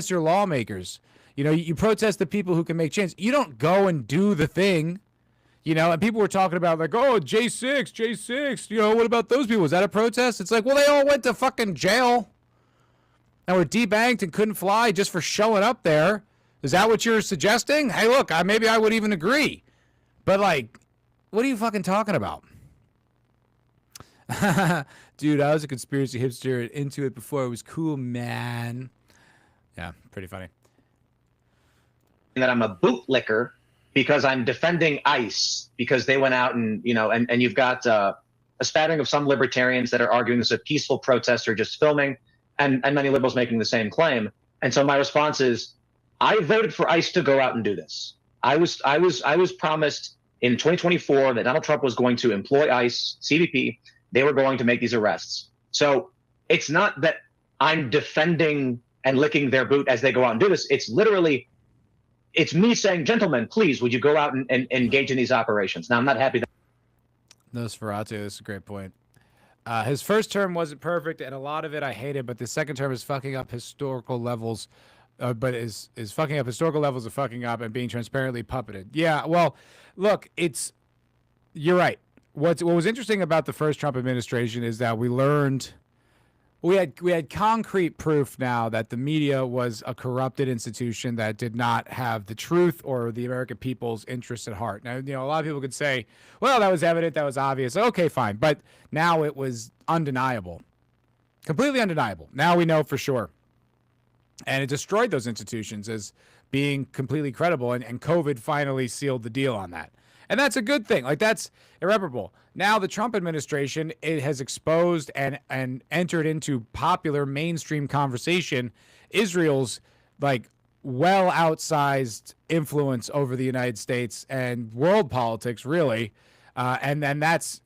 your lawmakers. You protest the people who can make change. You don't go and do the thing. And people were talking about like, oh, J6. What about those people? Was that a protest? It's like, well, they all went to fucking jail and were debanked and couldn't fly just for showing up there. Is that what you're suggesting? Hey, look, maybe I would even agree. But, like, what are you fucking talking about? Dude, I was a conspiracy hipster into it before it was cool, man. Yeah, pretty funny. That I'm a bootlicker because I'm defending ICE because they went out and, and you've got a spattering of some libertarians that are arguing this is a peaceful protest or just filming, and many liberals making the same claim. And so my response is, I voted for ICE to go out and do this. I was promised in 2024 that Donald Trump was going to employ ICE, CBP. They were going to make these arrests. So it's not that I'm defending and licking their boot as they go out and do this. It's literally, it's me saying, gentlemen, please, would you go out and engage in these operations? Now, I'm not happy that. Nosferatu, this is a great point. His first term wasn't perfect, and a lot of it I hated, but the second term is fucking up historical levels. But is fucking up historical levels of fucking up and being transparently puppeted. Yeah, well, look, you're right. What was interesting about the first Trump administration is that we had concrete proof now that the media was a corrupted institution that did not have the truth or the American people's interests at heart. Now, a lot of people could say, well, that was evident, that was obvious. Okay, fine. But now it was undeniable. Completely undeniable. Now we know for sure. And it destroyed those institutions as being completely credible. And COVID finally sealed the deal on that. And that's a good thing. Like, that's irreparable. Now the Trump administration, it has exposed and entered into popular mainstream conversation Israel's, like, well outsized influence over the United States and world politics, really. And then that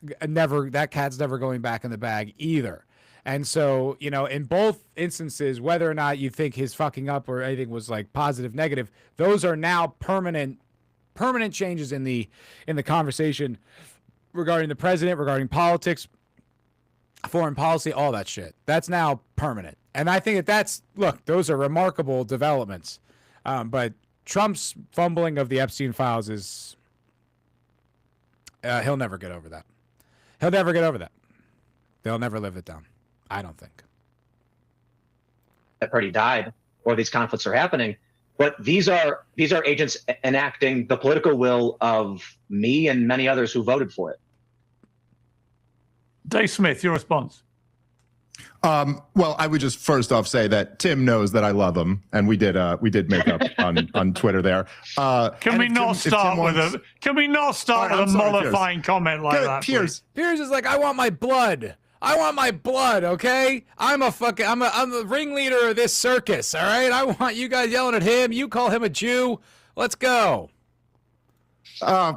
cat's never going back in the bag either. And so, in both instances, whether or not you think his fucking up or anything was like positive, negative, those are now permanent changes in the conversation regarding the president, regarding politics, foreign policy, all that shit. That's now permanent. And I think those are remarkable developments. But Trump's fumbling of the Epstein files is, he'll never get over that. He'll never get over that. They'll never live it down. I don't think. That party died, or these conflicts are happening. But these are agents enacting the political will of me and many others who voted for it. Dave Smith, your response. Well, I would just first off say that Tim knows that I love him, and we did make up on Twitter there. Can we not start with a mollifying comment like that? Piers is like, I want my blood. Okay? I'm the ringleader of this circus, all right? I want you guys yelling at him. You call him a Jew. Let's go.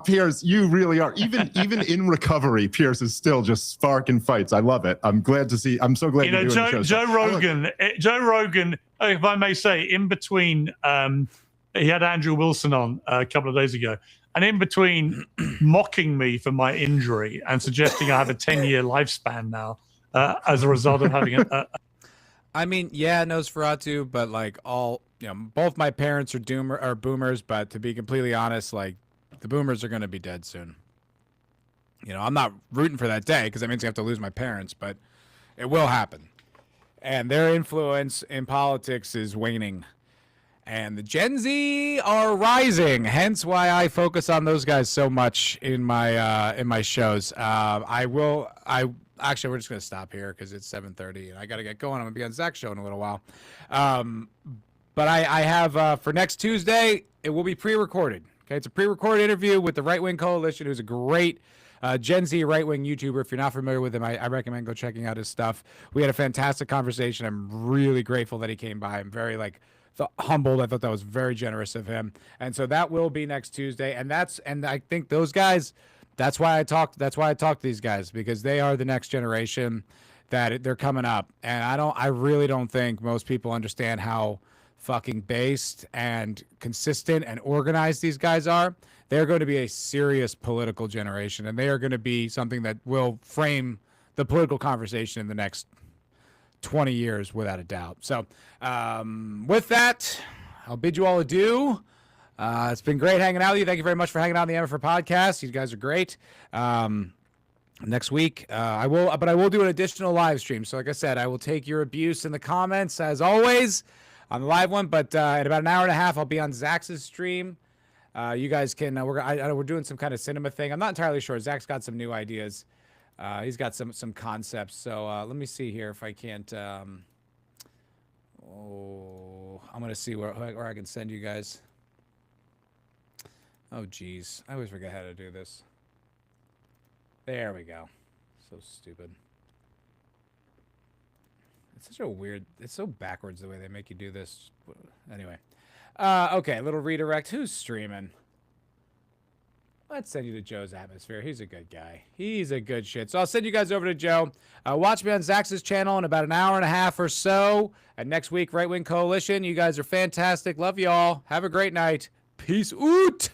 Piers, you really are. Even in recovery, Piers is still just sparking fights. I love it. I'm glad to see. I'm so glad you're doing the show. Joe Rogan, if I may say, in between he had Andrew Wilson on a couple of days ago. And in between mocking me for my injury and suggesting I have a 10-year lifespan now as a result of having I mean, yeah, Nosferatu, but like both my parents are boomers, but to be completely honest, like the boomers are going to be dead soon. I'm not rooting for that day because that means I have to lose my parents, but it will happen. And their influence in politics is waning. And the Gen Z are rising, hence why I focus on those guys so much in my shows. Actually, we're just going to stop here because it's 7:30 and I got to get going. I'm going to be on Zach's show in a little while. But I have, for next Tuesday, it will be pre-recorded. Okay, it's a pre-recorded interview with the Right Wing Coalition, who's a great Gen Z right-wing YouTuber. If you're not familiar with him, I recommend go checking out his stuff. We had a fantastic conversation. I'm really grateful that he came by. I'm very humbled. I thought that was very generous of him. And so that will be next Tuesday. And I think those guys, that's why I talk to these guys, because they are the next generation that they're coming up. And I really don't think most people understand how fucking based and consistent and organized these guys are. They're going to be a serious political generation, and they are going to be something that will frame the political conversation in the next 20 years without a doubt. So with that, I'll bid you all adieu. It's been great hanging out with you. Thank you very much for hanging out on the MFer Podcast. You guys are great. Next week, I will do an additional live stream. So like I said, I will take your abuse in the comments as always on the live one, but in about an hour and a half, I'll be on Zach's stream. You guys can, we're doing some kind of cinema thing. I'm not entirely sure. Zach's got some new ideas. He's got some concepts. So let me see here if I can't. I'm going to see where I can send you guys. Oh, geez. I always forget how to do this. There we go. So stupid. It's such a weird, it's so backwards the way they make you do this. Anyway. Okay, little redirect. Who's streaming? Let's send you to Joe's Atmosphere. He's a good guy. He's a good shit. So I'll send you guys over to Joe. Watch me on Zach's channel in about an hour and a half or so. And next week, Right Wing Coalition. You guys are fantastic. Love you all. Have a great night. Peace out.